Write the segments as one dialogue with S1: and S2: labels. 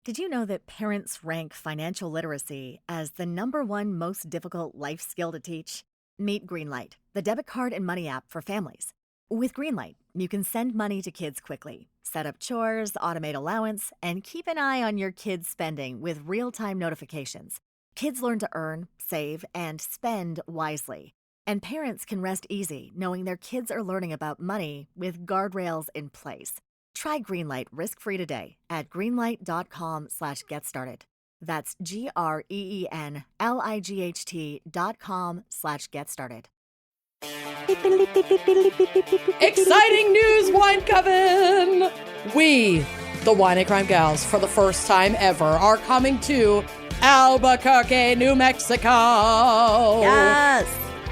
S1: Did you know that parents rank financial literacy as the #1 most difficult life skill to teach? Meet Greenlight, the debit card and money app for families. With Greenlight, you can send money to kids quickly, set up chores, automate allowance, and keep an eye on your kids' spending with real-time notifications. Kids learn to earn, save, and spend wisely. And parents can rest easy knowing their kids are learning about money with guardrails in place. Try Greenlight risk-free today at greenlight.com/getstarted. That's GREENLIGHT.com/getstarted.
S2: Exciting news, Wine Coven! We, the Wine and Crime Gals, for the first time ever, are coming to Albuquerque, New Mexico.
S3: Yes!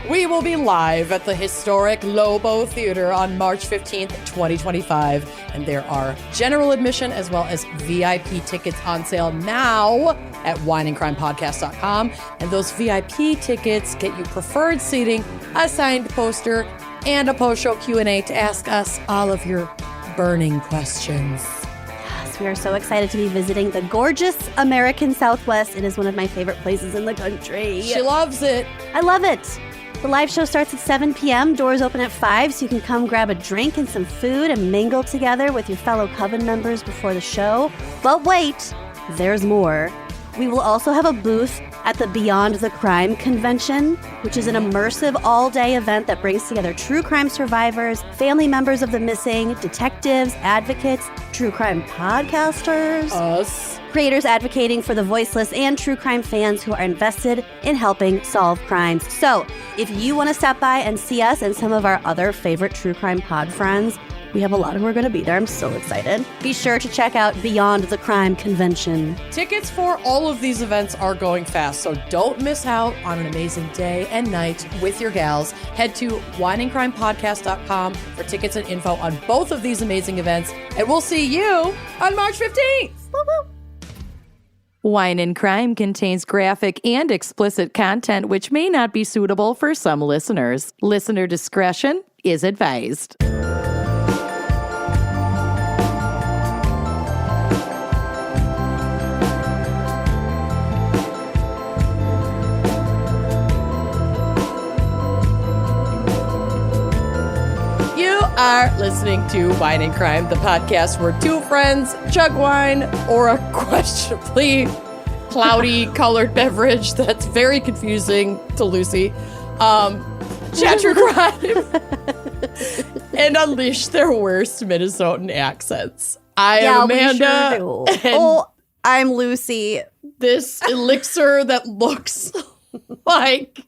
S2: We will be live at the historic Lobo Theater on March 15th, 2025. And there are general admission as well as VIP tickets on sale now at wineandcrimepodcast.com. And those VIP tickets get you preferred seating, a signed poster, and a post-show Q&A to ask us all of your burning questions.
S3: Yes, we are so excited to be visiting the gorgeous American Southwest. It is one of my favorite places in the country.
S2: She loves it.
S3: I love it. The live show starts at 7 p.m. Doors open at 5, so you can come grab a drink and some food and mingle together with your fellow coven members before the show. But wait, there's more. We will also have a booth at the Beyond the Crime convention, which is an immersive all-day event that brings together true crime survivors, family members of the missing, detectives, advocates, true crime podcasters,
S2: Us.
S3: creators advocating for the voiceless, and true crime fans who are invested in helping solve crimes. So, if you want to stop by and see us and some of our other favorite true crime pod friends, we have a lot who are going to be there. I'm so excited. Be sure to check out Beyond the Crime convention.
S2: Tickets for all of these events are going fast, so don't miss out on an amazing day and night with your gals. Head to wineandcrimepodcast.com for tickets and info on both of these amazing events, and we'll see you on March 15th.
S3: Woo-woo.
S4: Wine and Crime contains graphic and explicit content which may not be suitable for some listeners. Listener discretion is advised.
S2: You are listening to Wine and Crime, the podcast where two friends chug wine or a questionably cloudy colored beverage that's very confusing to Lucy, chat true crime, and unleash their worst Minnesotan accents. I am Amanda.
S3: We sure do. I'm Lucy.
S2: This elixir that looks like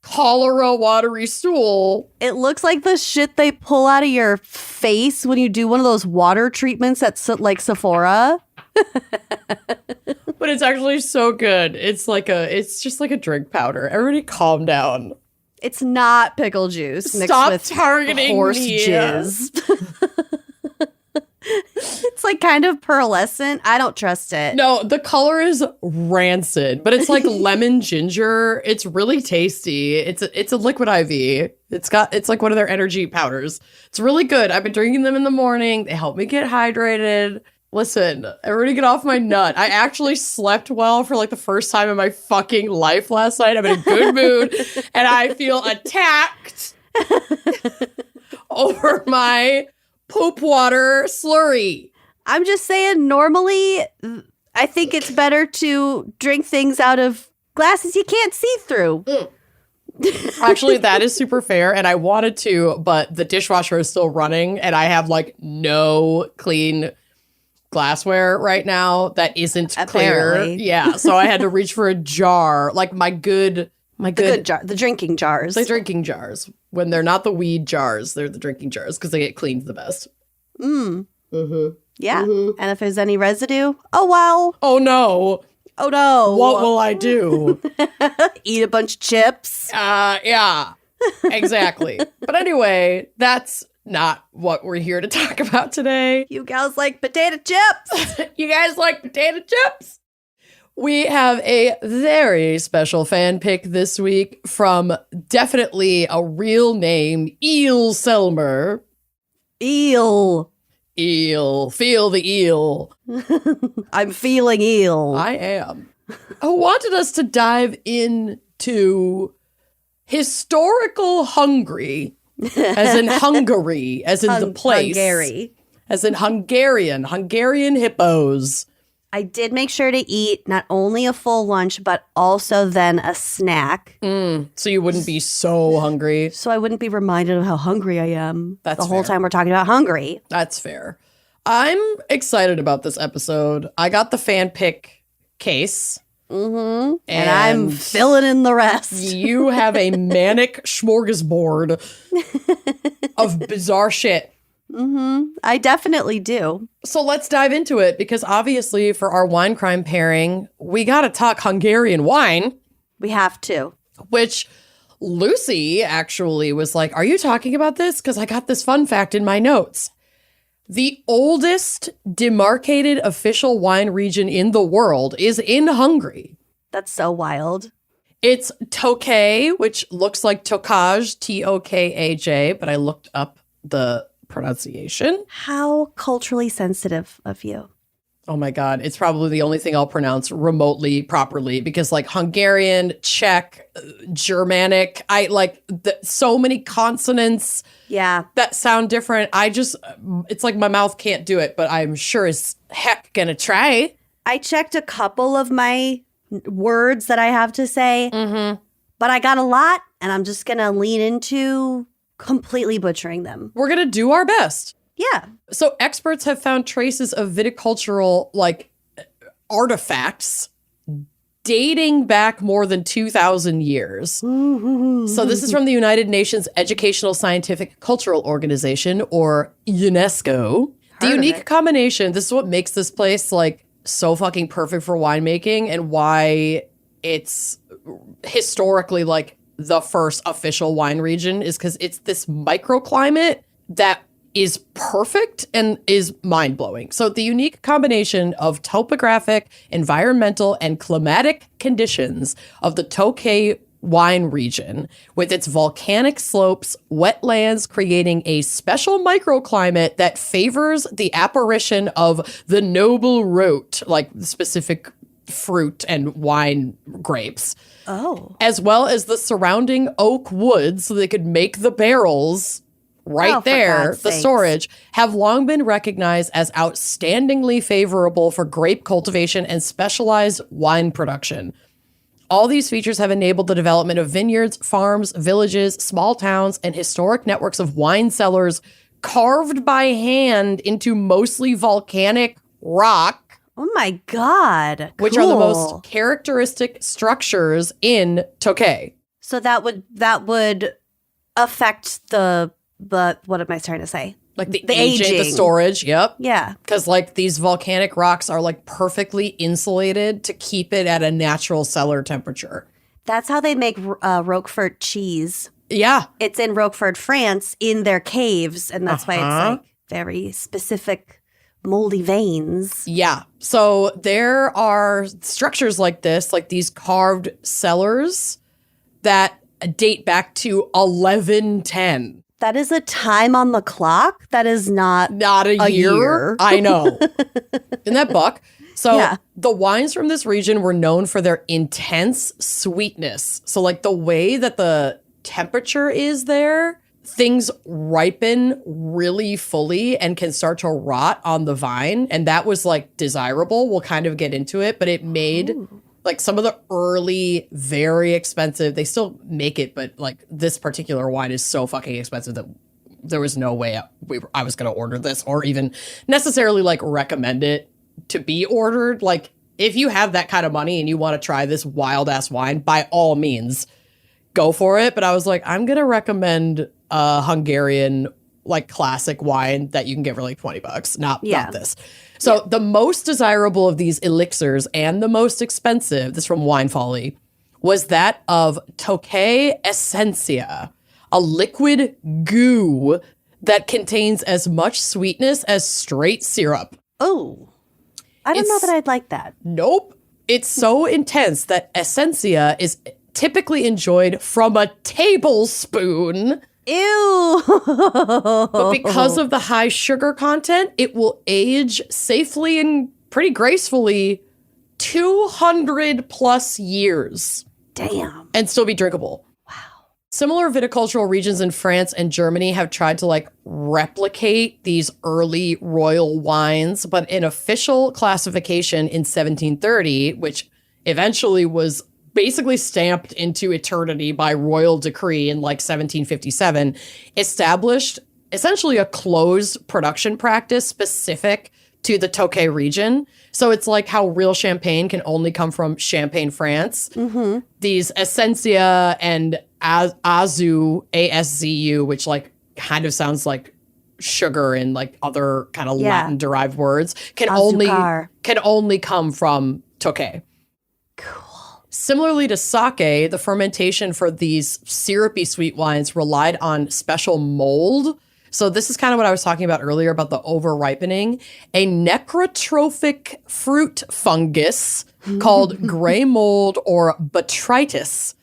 S2: cholera watery stool.
S3: It looks like the shit they pull out of your face when you do one of those water treatments at like Sephora.
S2: But it's actually so good. It's just like a drink powder. Everybody calm down.
S3: It's not pickle juice mixed
S2: Stop
S3: with
S2: targeting
S3: horse
S2: me.
S3: jizz. It's like kind of pearlescent. I don't trust it.
S2: No, the color is rancid, but it's like lemon ginger. It's really tasty. It's a liquid IV. It's like one of their energy powders. It's really good. I've been drinking them in the morning. They help me get hydrated. Listen, everybody get off my nut. I actually slept well for like the first time in my fucking life last night. I'm in a good mood and I feel attacked over my poop water slurry.
S3: I'm just saying, normally, I think it's better to drink things out of glasses you can't see through.
S2: Actually, that is super fair, and I wanted to, but the dishwasher is still running, and I have, like, no clean glassware right now that isn't
S3: Apparently.
S2: clear. Yeah, so I had to reach for a jar, like my good
S3: The drinking jars.
S2: the drinking jars. When they're not the weed jars, they're the drinking jars, because they get cleaned the best.
S3: Yeah. And if there's any residue, oh well.
S2: Oh, no.
S3: Oh no.
S2: What will I do?
S3: Eat a bunch of chips.
S2: Yeah, exactly. But anyway, that's not what we're here to talk about today.
S3: You gals like potato chips.
S2: You guys like potato chips? We have a very special fan pick this week from definitely a real name, Eel Selmer.
S3: Eel.
S2: Eel. Feel the eel.
S3: I'm feeling ill.
S2: I am. I wanted us to dive into historical Hungary, as in Hungary, as in the place.
S3: Hungary.
S2: As in Hungarian hippos.
S3: I did make sure to eat not only a full lunch, but also then a snack.
S2: So you wouldn't be so hungry.
S3: So I wouldn't be reminded of how hungry I am
S2: That's
S3: the whole
S2: fair.
S3: time we're talking about Hungary.
S2: That's fair. I'm excited about this episode. I got the fan pick case.
S3: And I'm filling in the rest.
S2: You have a manic smorgasbord of bizarre shit.
S3: I definitely do.
S2: So let's dive into it, because obviously for our wine crime pairing, we got to talk Hungarian wine,
S3: We have to.
S2: which Lucy actually was like, are you talking about this? Because I got this fun fact in my notes. The oldest demarcated official wine region in the world is in Hungary.
S3: That's so wild.
S2: It's Tokaj, which looks like Tokaj, Tokaj, but I looked up the pronunciation.
S3: How culturally sensitive of you.
S2: Oh my God. It's probably the only thing I'll pronounce remotely properly, because like Hungarian, Czech, Germanic, I like so many consonants
S3: Yeah.
S2: that sound different. It's like my mouth can't do it, but I'm sure as heck gonna try.
S3: I checked a couple of my words that I have to say, but I got a lot, and I'm just going to lean into completely butchering them.
S2: We're gonna do our best.
S3: Yeah.
S2: So experts have found traces of viticultural like artifacts dating back more than 2,000 years. So this is from the United Nations Educational, Scientific, Cultural Organization, or UNESCO. The
S3: Heard of
S2: unique
S3: it.
S2: combination, this is what makes this place like so fucking perfect for winemaking, and why it's historically like the first official wine region, is because it's this microclimate that is perfect and is mind-blowing. So the unique combination of topographic, environmental, and climatic conditions of the Tokaj wine region, with its volcanic slopes, wetlands, creating a special microclimate that favors the apparition of the noble rot, like the specific fruit and wine grapes,
S3: Oh.
S2: as well as the surrounding oak woods, so they could make the barrels right
S3: Oh, for
S2: there,
S3: God's
S2: the
S3: sakes.
S2: storage, have long been recognized as outstandingly favorable for grape cultivation and specialized wine production. All these features have enabled the development of vineyards, farms, villages, small towns, and historic networks of wine cellars carved by hand into mostly volcanic rock,
S3: Oh my God.
S2: which are the
S3: Cool.
S2: most characteristic structures in Tokaj.
S3: So that would affect the what am I trying to say?
S2: Like the
S3: aging.
S2: the storage, yep.
S3: Yeah.
S2: Because like these volcanic rocks are like perfectly insulated to keep it at a natural cellar temperature.
S3: That's how they make Roquefort cheese.
S2: Yeah.
S3: It's in Roquefort, France, in their caves, and that's why it's like very specific moldy veins.
S2: Yeah. So there are structures like this, like these carved cellars that date back to 1110.
S3: That is a time on the clock. That is not
S2: Not a year. I know. In that book. So
S3: Yeah.
S2: the wines from this region were known for their intense sweetness. So like the way that the temperature is there, things ripen really fully and can start to rot on the vine. And that was like desirable. We'll kind of get into it, but it made like some of the early, very expensive, they still make it, but like this particular wine is so fucking expensive that there was no way I was going to order this or even necessarily like recommend it to be ordered. Like if you have that kind of money and you want to try this wild ass wine, by all means, go for it. But I was like, I'm going to recommend a Hungarian like classic wine that you can get for like $20, not this. So the most desirable of these elixirs and the most expensive, this is from Wine Folly, was that of Tokaj Essentia, a liquid goo that contains as much sweetness as straight syrup.
S3: Oh, I don't know
S2: It's-
S3: that I'd like that.
S2: Nope. It's so intense that Essentia is typically enjoyed from a tablespoon
S3: Ew.
S2: But because of the high sugar content, it will age safely and pretty gracefully 200 plus years.
S3: Damn.
S2: And still be drinkable. Similar viticultural regions in France and Germany have tried to like replicate these early royal wines, but an official classification in 1730, which eventually was basically stamped into eternity by royal decree in like 1757, established essentially a closed production practice specific to the Tokay region. So it's like how real champagne can only come from Champagne, France. Mm-hmm. These Essentia and Azu, A-S-Z-U, which like kind of sounds like sugar and like other kind of Latin derived words, can only come from Tokay.
S3: Cool.
S2: Similarly to sake, the fermentation for these syrupy sweet wines relied on special mold. So this is kind of what I was talking about earlier about the over-ripening. A necrotrophic fruit fungus called gray mold or botrytis.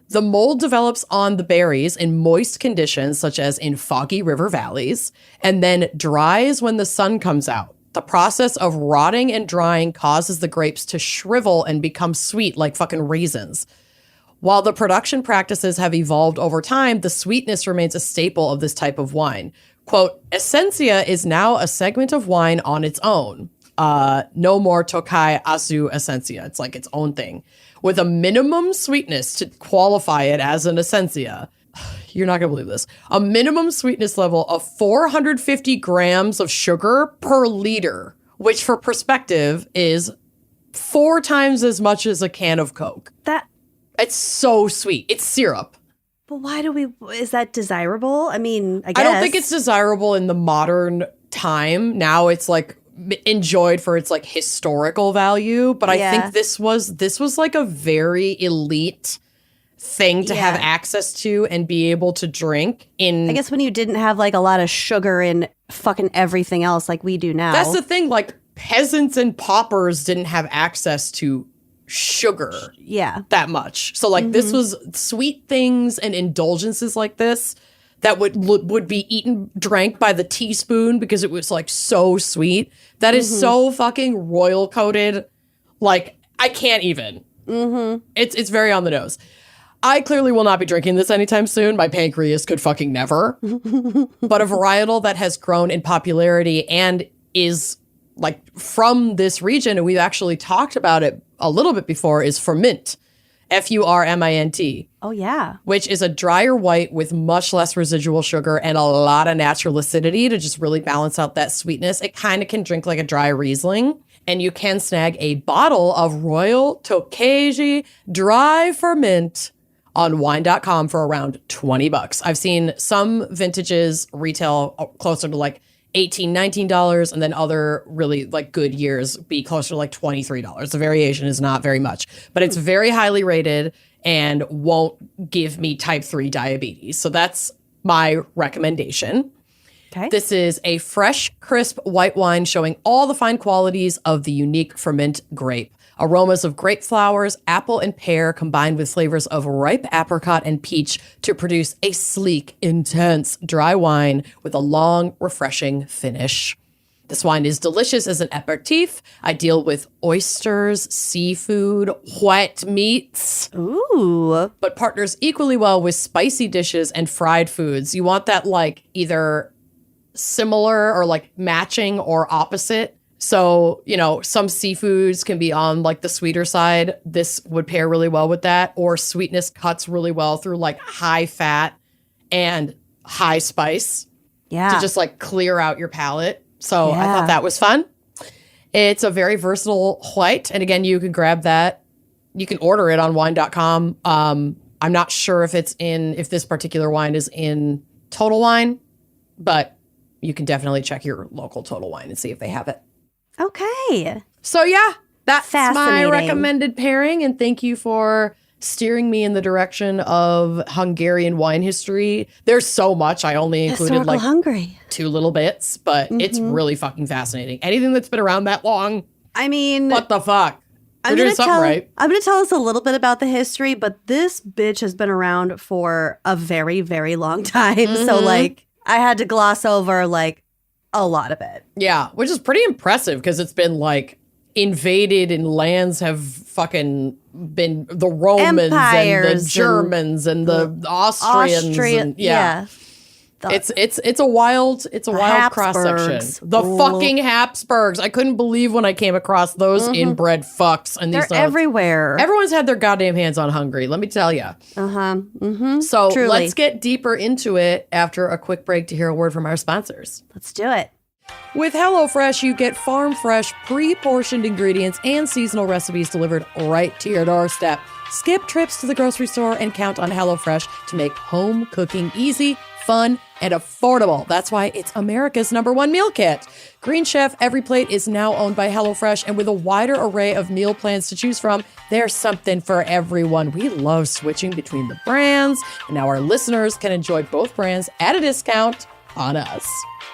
S2: The mold develops on the berries in moist conditions, such as in foggy river valleys, and then dries when the sun comes out. The process of rotting and drying causes the grapes to shrivel and become sweet like fucking raisins. While the production practices have evolved over time, the sweetness remains a staple of this type of wine. Quote, Essentia is now a segment of wine on its own. No more Tokay Azu Essentia. It's like its own thing. With a minimum sweetness to qualify it as an Essentia. You're not going to believe this. A minimum sweetness level of 450 grams of sugar per liter, which for perspective is 4 times as much as a can of Coke. It's so sweet. It's syrup.
S3: But why is that desirable? I mean, I guess.
S2: I don't think it's desirable in the modern time. Now it's like enjoyed for its like historical value. But I think this was like a very elite thing to have access to and be able to drink in.
S3: I guess when you didn't have like a lot of sugar in fucking everything else like we do now.
S2: That's the thing. Like peasants and paupers didn't have access to sugar that much. So like this was sweet things and indulgences like this that would be drank by the teaspoon because it was like so sweet. That is so fucking royal coated. Like I can't even. It's very on the nose. I clearly will not be drinking this anytime soon. My pancreas could fucking never. But a varietal that has grown in popularity and is like from this region, and we've actually talked about it a little bit before, is Furmint, F-U-R-M-I-N-T.
S3: Oh, yeah.
S2: Which is a drier white with much less residual sugar and a lot of natural acidity to just really balance out that sweetness. It kind of can drink like a dry Riesling. And you can snag a bottle of Royal Tokaji Dry Furmint on wine.com for around $20. I've seen some vintages retail closer to like $18, $19, and then other really like good years be closer to like $23. The variation is not very much, but it's very highly rated and won't give me type 3 diabetes. So that's my recommendation.
S3: Okay.
S2: This is a fresh, crisp white wine showing all the fine qualities of the unique Furmint grape. Aromas of grape flowers, apple, and pear combined with flavors of ripe apricot and peach to produce a sleek, intense, dry wine with a long, refreshing finish. This wine is delicious as an aperitif, ideal with oysters, seafood, white meats.
S3: Ooh.
S2: But partners equally well with spicy dishes and fried foods. You want that like either similar or like matching or opposite. So, you know, some seafoods can be on like the sweeter side. This would pair really well with that. Or sweetness cuts really well through like high fat and high spice.
S3: Yeah.
S2: To just like clear out your palate. So I thought that was fun. It's a very versatile white. And again, you can grab that. You can order it on wine.com. I'm not sure if this particular wine is in Total Wine, but you can definitely check your local Total Wine and see if they have it.
S3: Okay.
S2: So yeah, that's my
S3: Fascinating.
S2: recommended pairing. And thank you for steering me in the direction of Hungarian wine history. There's so much. I only included
S3: Historical
S2: like
S3: Hungary.
S2: 2 little bits, but it's really fucking fascinating. Anything that's been around that long,
S3: I mean,
S2: what the fuck? We're doing something right.
S3: I'm going to tell us a little bit about the history, but this bitch has been around for a very, very long time. So, like, I had to gloss over, like, a lot of it.
S2: Yeah, which is pretty impressive because it's been, like, invaded and lands have fucking been the Romans
S3: Empires
S2: and the Germans and the Austrians. And, yeah. It's a wild cross section. The fucking Habsburgs. I couldn't believe when I came across those inbred fucks and these.
S3: They're everywhere.
S2: Everyone's had their goddamn hands on Hungary. Let me tell you. So
S3: Truly.
S2: let's get deeper into it after a quick break to hear a word from our sponsors.
S3: Let's do it.
S2: With HelloFresh, you get farm fresh, pre-portioned ingredients and seasonal recipes delivered right to your doorstep. Skip trips to the grocery store and count on HelloFresh to make home cooking easy, fun, and affordable. That's why it's America's #1 meal kit. Green Chef Every Plate is now owned by HelloFresh, and with a wider array of meal plans to choose from, there's something for everyone. We love switching between the brands, and now our listeners can enjoy both brands at a discount on us.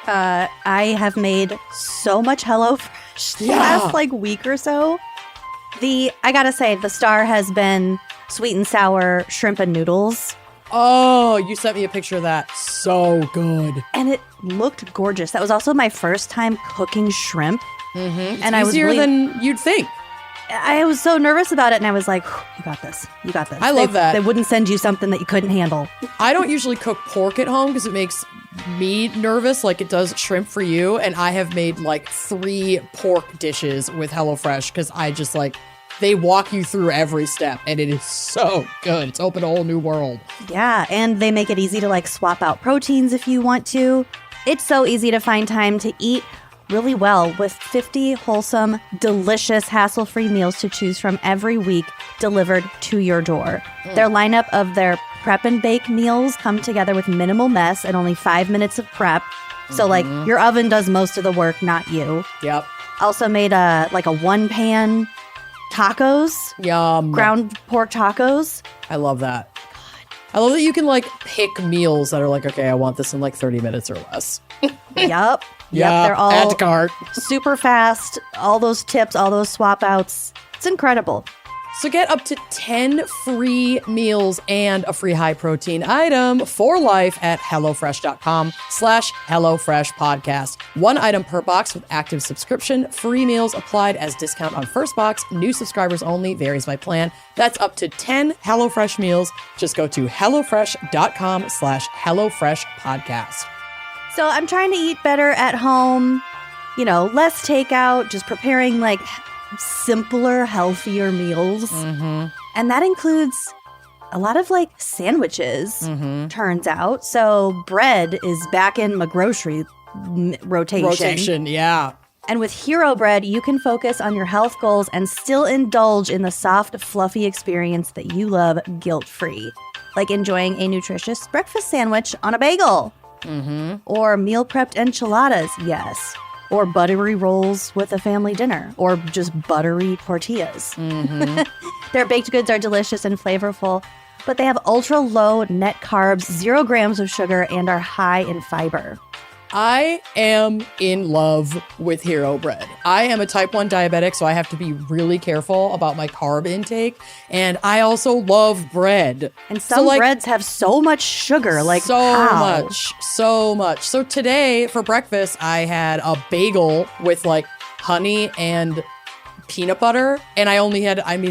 S3: I have made so much HelloFresh the last like week or so. I gotta say, the star has been sweet and sour shrimp and noodles.
S2: Oh, you sent me a picture of that. So good.
S3: And it looked gorgeous. That was also my first time cooking shrimp.
S2: It's
S3: and I was
S2: easier than you'd think.
S3: I was so nervous about it, and I was like, you got this. You got this.
S2: I love that.
S3: They wouldn't send you something that you couldn't handle.
S2: I don't usually cook pork at home because it makes me nervous like it does shrimp for you. And I have made like 3 pork dishes with HelloFresh because I just like, they walk you through every step and it is so good. It's opened a whole new world.
S3: Yeah, and they make it easy to like swap out proteins if you want to. It's so easy to find time to eat really well with 50 wholesome, delicious, hassle-free meals to choose from every week delivered to your door. Their lineup of their prep and bake meals come together with minimal mess and only 5 minutes of prep. So like your oven does most of the work, not you.
S2: Yep.
S3: Also made a 1-pan tacos.
S2: Yum.
S3: Ground pork tacos.
S2: I love that. I love that you can like pick meals that are like, okay, I want this in like 30 minutes or less.
S3: Yep.
S2: Yeah,
S3: they're all
S2: add to cart.
S3: super fast. All those tips, all those swap outs. It's incredible.
S2: So get up to 10 free meals and a free high protein item for life at HelloFresh.com/HelloFresh podcast. 1 item per box with active subscription. Free meals applied as discount on first box. New subscribers only. Varies by plan. That's up to 10 HelloFresh meals. Just go to HelloFresh.com/HelloFresh podcast.
S3: So I'm trying to eat better at home, less takeout, just preparing like simpler, healthier meals. And that includes a lot of like sandwiches, turns out. So bread is back in my grocery rotation.
S2: Yeah.
S3: And with Hero Bread, you can focus on your health goals and still indulge in the soft, fluffy experience that you love guilt-free. Like enjoying a nutritious breakfast sandwich on a bagel. Or meal prepped enchiladas, yes. Or buttery rolls with a family dinner. Or just buttery tortillas. Their baked goods are delicious and flavorful, but they have ultra low net carbs, 0 grams of sugar, and are high in fiber.
S2: I am in love with Hero Bread. I am a type 1 diabetic, so I have to be really careful about my carb intake. And I also love bread.
S3: And some breads have so much sugar, like
S2: so
S3: how?
S2: much. So today for breakfast, I had a bagel with like honey and peanut butter. And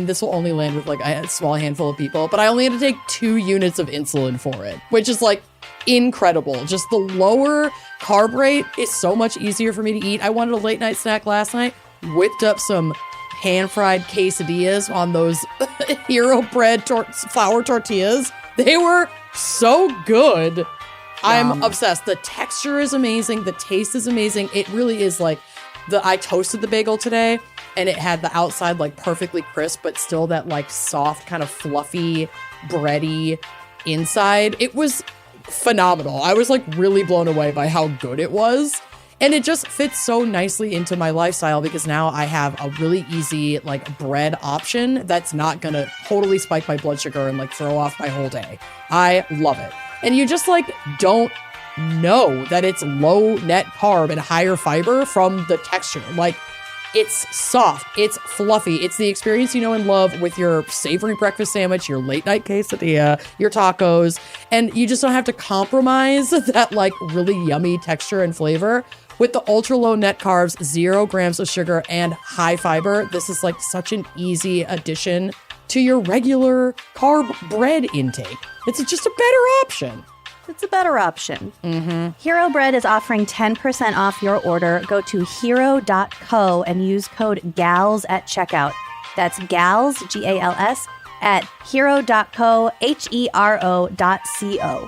S2: this will only land with like a small handful of people, but I only had to take 2 units of insulin for it, which is like incredible. Just the lower carb rate is so much easier for me to eat. I wanted a late night snack last night, whipped up some pan-fried quesadillas on those Hero Bread flour tortillas. They were so good. Yum. I'm obsessed. The texture is amazing. The taste is amazing. It really is like I toasted the bagel today and it had the outside like perfectly crisp, but still that like soft kind of fluffy, bready inside. It was phenomenal. I was like really blown away by how good it was. And it just fits so nicely into my lifestyle because now I have a really easy like bread option that's not gonna totally spike my blood sugar and like throw off my whole day. I love it. And you just like don't know that it's low net carb and higher fiber from the texture. Like It's soft. It's fluffy. It's the experience you know and love with your savory breakfast sandwich, your late night quesadilla, your tacos. And you just don't have to compromise that like really yummy texture and flavor. With the ultra low net carbs, 0 grams of sugar, and high fiber, this is like such an easy addition to your regular carb bread intake. It's just a better option.
S3: It's a better option. Hero Bread is offering 10% off your order. Go to hero.co and use code GALS at checkout. That's GALS, GALS, at hero.co, HERO.co.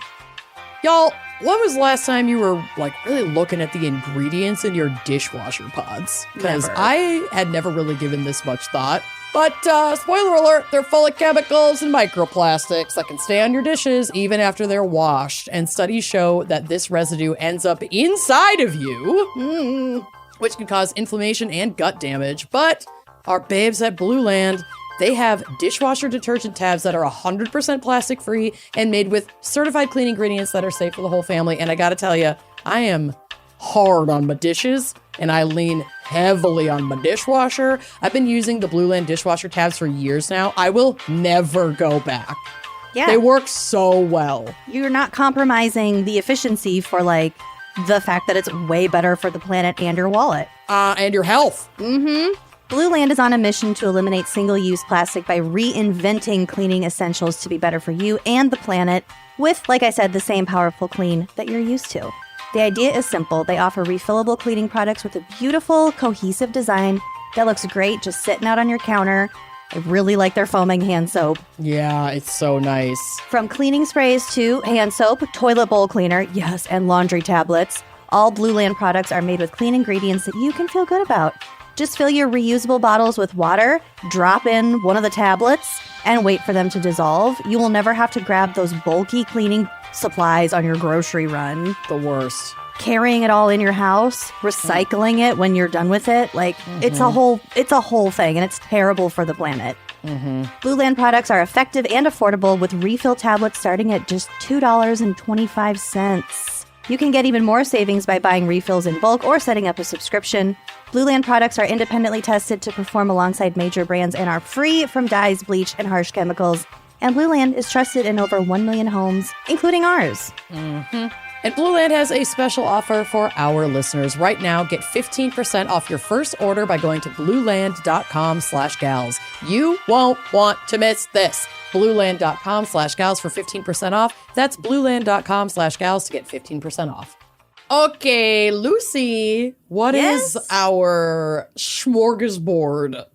S2: Y'all, when was the last time you were like really looking at the ingredients in your dishwasher pods? Because
S3: Never.
S2: I had never really given this much thought. But spoiler alert, they're full of chemicals and microplastics that can stay on your dishes even after they're washed. And studies show that this residue ends up inside of you, which can cause inflammation and gut damage. But our babes at Blue Land, they have dishwasher detergent tabs that are 100% plastic free and made with certified clean ingredients that are safe for the whole family. And I gotta tell you, I am hard on my dishes and I lean heavily on my dishwasher. I've been using the Blue Land dishwasher tabs for years now. I will never go back.
S3: Yeah.
S2: They work so well.
S3: You're not compromising the efficiency for like the fact that it's way better for the planet and your wallet.
S2: And your health.
S3: Blue Land is on a mission to eliminate single-use plastic by reinventing cleaning essentials to be better for you and the planet with, like I said, the same powerful clean that you're used to. The idea is simple. They offer refillable cleaning products with a beautiful, cohesive design that looks great just sitting out on your counter. I really like their foaming hand soap.
S2: Yeah, it's so nice.
S3: From cleaning sprays to hand soap, toilet bowl cleaner, yes, and laundry tablets, all Blue Land products are made with clean ingredients that you can feel good about. Just fill your reusable bottles with water, drop in one of the tablets, and wait for them to dissolve. You will never have to grab those bulky cleaning supplies on your grocery run.
S2: The worst.
S3: Carrying it all in your house, recycling it when you're done with it, like it's a whole thing, and it's terrible for the planet. Blue Land products are effective and affordable with refill tablets starting at just $2.25. You can get even more savings by buying refills in bulk or setting up a subscription. Blue Land products are independently tested to perform alongside major brands and are free from dyes, bleach, and harsh chemicals. And Blue Land is trusted in over 1 million homes, including ours.
S2: And Blue Land has a special offer for our listeners. Right now, get 15% off your first order by going to blueland.com/gals. You won't want to miss this. blueland.com/gals for 15% off. That's blueland.com/gals to get 15% off. Okay, Lucy, what is our smorgasbord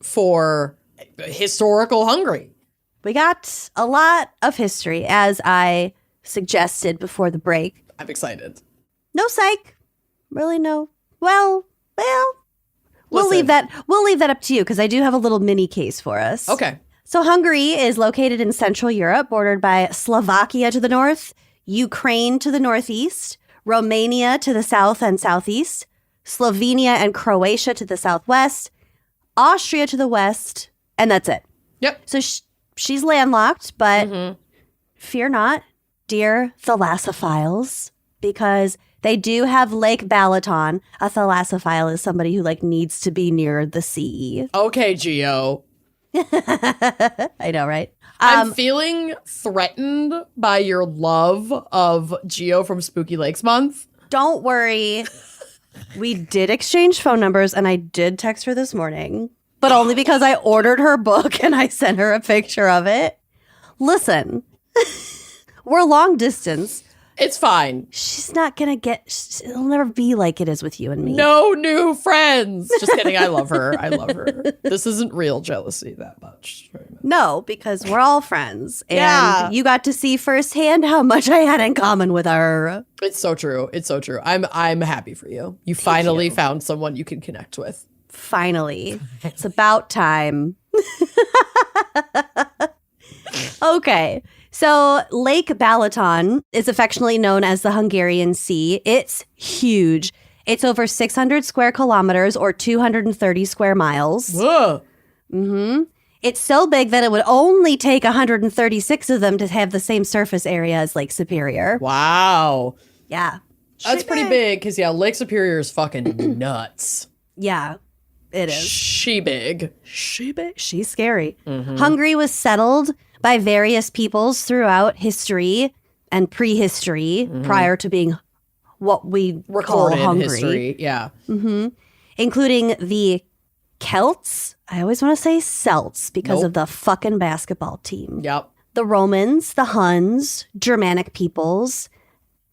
S2: for historical Hungary?
S3: We got a lot of history, as I suggested before the break.
S2: I'm excited.
S3: No psych. Really no. Well, we'll
S2: Listen.
S3: leave that up to you because I do have a little mini case for us.
S2: Okay.
S3: So Hungary is located in Central Europe, bordered by Slovakia to the north, Ukraine to the northeast, Romania to the south and southeast, Slovenia and Croatia to the southwest, Austria to the west, and that's it.
S2: Yep.
S3: So she's landlocked, but fear not, dear thalassophiles, because they do have Lake Balaton. A thalassophile is somebody who like needs to be near the sea.
S2: Okay, Gio.
S3: I know, right?
S2: I'm feeling threatened by your love of Gio from Spooky Lakes Month.
S3: Don't worry. We did exchange phone numbers, and I did text her this morning, but only because I ordered her book and I sent her a picture of it. Listen, we're long distance.
S2: It's fine.
S3: She's not going to it'll never be like it is with you and me.
S2: No new friends. Just kidding. I love her. I love her. This isn't real jealousy that much.
S3: No, because we're all friends. And
S2: Yeah.
S3: you got to see firsthand how much I had in common with her.
S2: It's so true. It's so true. I'm happy for you. You finally found someone you can connect with.
S3: Finally. It's about time. Okay. So Lake Balaton is affectionately known as the Hungarian Sea. It's huge. It's over 600 square kilometers or 230 square miles.
S2: Whoa.
S3: It's so big that it would only take 136 of them to have the same surface area as Lake Superior.
S2: Wow.
S3: Yeah.
S2: That's pretty big because, yeah, Lake Superior is fucking nuts.
S3: Yeah. It is.
S2: She big.
S3: She's scary. Hungary was settled by various peoples throughout history and prehistory prior to being what we call
S2: Recorded
S3: Hungary.
S2: history. Yeah.
S3: Including the Celts. I always want to say Celts because of the fucking basketball team.
S2: Yep.
S3: The Romans, the Huns, Germanic peoples,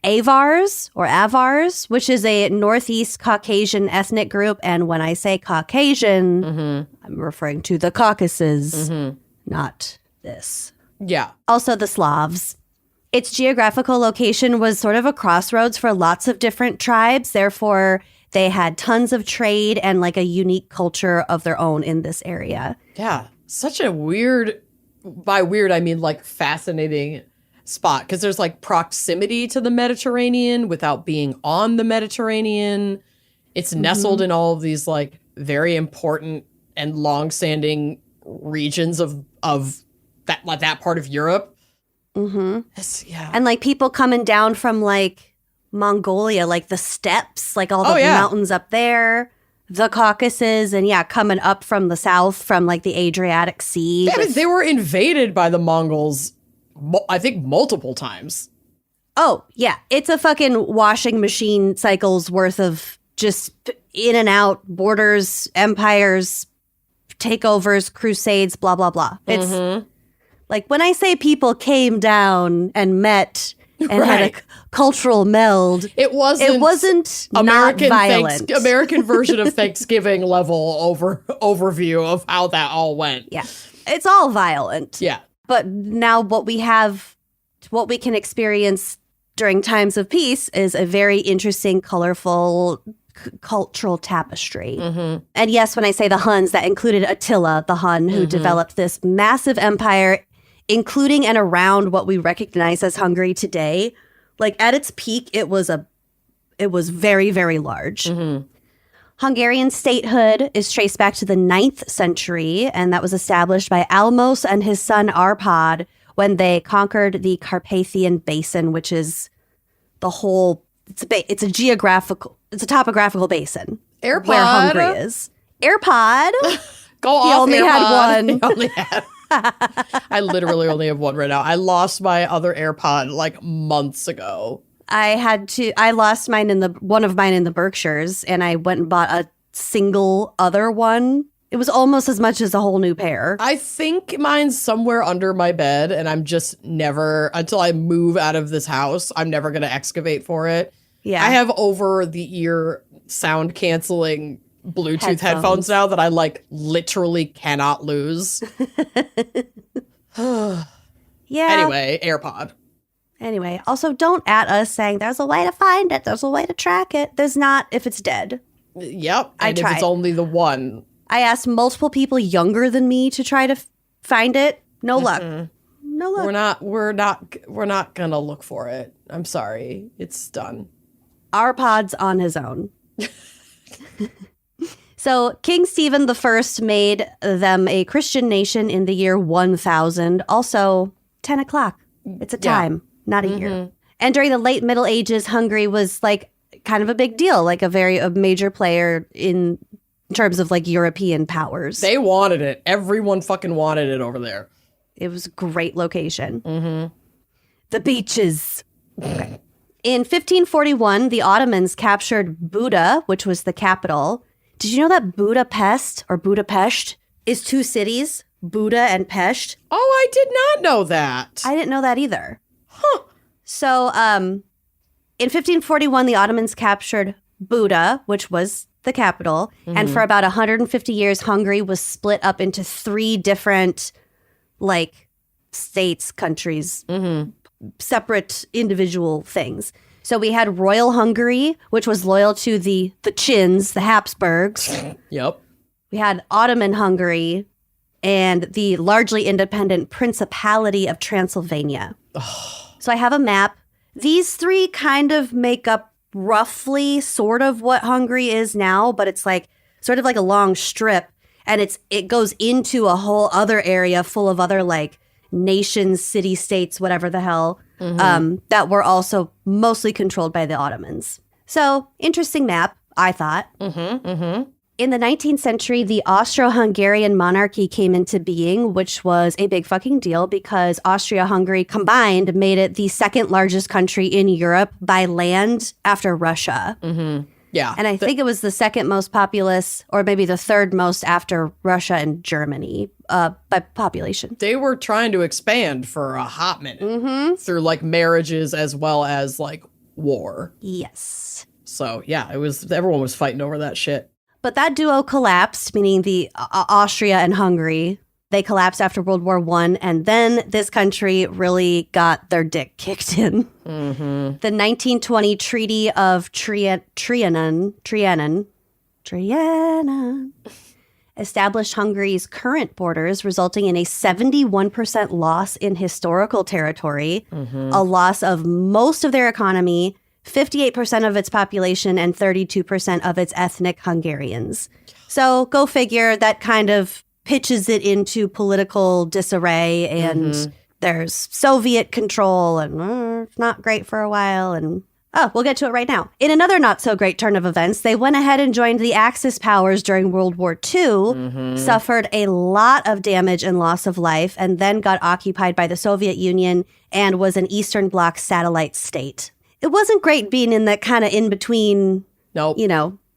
S3: Avars or Avars, which is a Northeast Caucasian ethnic group. And when I say Caucasian, I'm referring to the Caucasus, not this.
S2: Yeah.
S3: Also the Slavs. Its geographical location was sort of a crossroads for lots of different tribes. Therefore, they had tons of trade and like a unique culture of their own in this area.
S2: Yeah. Such a weird, by weird, I mean like fascinating spot because there's like proximity to the Mediterranean without being on the Mediterranean. It's nestled in all of these like very important and long-standing regions of that part of Europe. Yeah.
S3: And like people coming down from like Mongolia, like the steppes, like all the mountains up there, the Caucasus, and coming up from the south from like the Adriatic Sea.
S2: Yeah, but they were invaded by the Mongols, I think, multiple times.
S3: Oh, yeah. It's a fucking washing machine cycle's worth of just in and out, borders, empires, takeovers, crusades, blah, blah, blah. It's like when I say people came down and met and had a cultural meld, it wasn't
S2: American
S3: not violent.
S2: American version of Thanksgiving level overview of how that all went.
S3: Yeah. It's all violent.
S2: Yeah.
S3: But now what we can experience during times of peace is a very interesting, colorful cultural tapestry. And yes, when I say the Huns, that included Attila, the Hun, who developed this massive empire, including and around what we recognize as Hungary today. Like at its peak, it was very, very large. Hungarian statehood is traced back to the 9th century, and that was established by Almos and his son Arpad when they conquered the Carpathian Basin, which is the whole. It's a topographical basin.
S2: AirPod.
S3: Where Hungary is. AirPod.
S2: Go off.
S3: He only had one.
S2: He only had. I literally only have one right now. I lost my other AirPod like months ago.
S3: I lost one of mine in the Berkshires, and I went and bought a single other one. It was almost as much as a whole new pair.
S2: I think mine's somewhere under my bed, and I'm just never, until I move out of this house, I'm never going to excavate for it.
S3: Yeah.
S2: I have over-the-ear sound-canceling Bluetooth headphones now that I like literally cannot lose.
S3: Yeah.
S2: Anyway, AirPod.
S3: Anyway, also don't at us saying there's a way to find it. There's a way to track it. There's not if it's dead.
S2: Yep.
S3: I
S2: And if
S3: tried.
S2: it's only the one.
S3: I asked multiple people younger than me to try to find it. No luck. No luck.
S2: We're not gonna look for it. I'm sorry. It's done.
S3: Our pod's on his own. So King Stephen I made them a Christian nation in the year 1000. Also 10 o'clock. It's a time, not a year. And during the late Middle Ages, Hungary was like kind of a big deal, like a major player in terms of like European powers.
S2: They wanted it. Everyone fucking wanted it over there.
S3: It was a great location. The beaches. Okay. In 1541, the Ottomans captured Buda, which was the capital. Did you know that Budapest is two cities, Buda and Pest?
S2: Oh, I did not know that.
S3: I didn't know that either. Huh. So, in 1541, the Ottomans captured Buda, which was the capital. And for about 150 years, Hungary was split up into 3 different, like, states, countries, separate individual things. So we had Royal Hungary, which was loyal to the Chins, the Habsburgs.
S2: Yep.
S3: We had Ottoman Hungary and the largely independent Principality of Transylvania. So I have a map. These 3 kind of make up roughly sort of what Hungary is now, but it's like sort of like a long strip, and it goes into a whole other area full of other like nations, city-states, whatever the hell, that were also mostly controlled by the Ottomans. So, interesting map, I thought. In the 19th century, the Austro-Hungarian monarchy came into being, which was a big fucking deal because Austria-Hungary combined made it the second largest country in Europe by land after Russia.
S2: Mm-hmm. Yeah.
S3: And I think it was the second most populous, or maybe the third most after Russia and Germany by population.
S2: They were trying to expand for a hot minute through like marriages as well as like war.
S3: Yes.
S2: So yeah, everyone was fighting over that shit.
S3: But that duo collapsed, meaning the Austria and Hungary. They collapsed after World War I, and then this country really got their dick kicked in.
S2: Mm-hmm.
S3: The 1920 Treaty of Trianon established Hungary's current borders, resulting in a 71% loss in historical territory, a loss of most of their economy, 58% of its population, and 32% of its ethnic Hungarians. So go figure, that kind of pitches it into political disarray, and there's Soviet control, and it's not great for a while, and we'll get to it right now. In another not so great turn of events, they went ahead and joined the Axis powers during World War II, suffered a lot of damage and loss of life, and then got occupied by the Soviet Union and was an Eastern Bloc satellite state. It wasn't great being in that kind of in-between,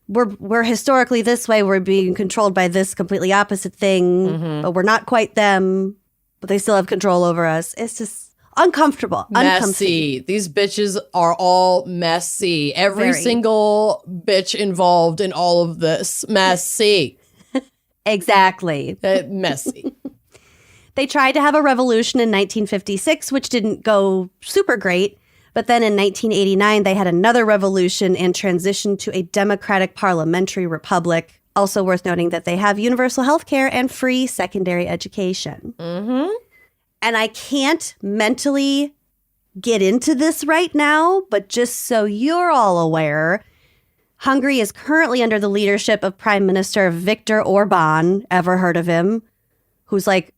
S3: we're historically this way, we're being controlled by this completely opposite thing, but we're not quite them, but they still have control over us. It's just uncomfortable.
S2: Messy. These bitches are all messy. Every single bitch involved in all of this. Messy.
S3: Exactly.
S2: Messy.
S3: They tried to have a revolution in 1956, which didn't go super great. But then in 1989, they had another revolution and transitioned to a democratic parliamentary republic. Also worth noting that they have universal health care and free secondary education.
S2: Mm-hmm.
S3: And I can't mentally get into this right now, but just so you're all aware, Hungary is currently under the leadership of Prime Minister Viktor Orban. Ever heard of him? Who's like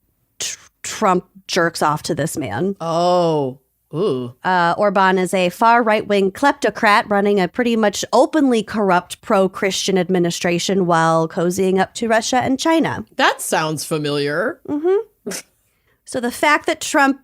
S3: Trump jerks off to this man.
S2: Oh. Ooh.
S3: Orban is a far right-wing kleptocrat running a pretty much openly corrupt pro-Christian administration while cozying up to Russia and China.
S2: That sounds familiar.
S3: Mm-hmm. So the fact that Trump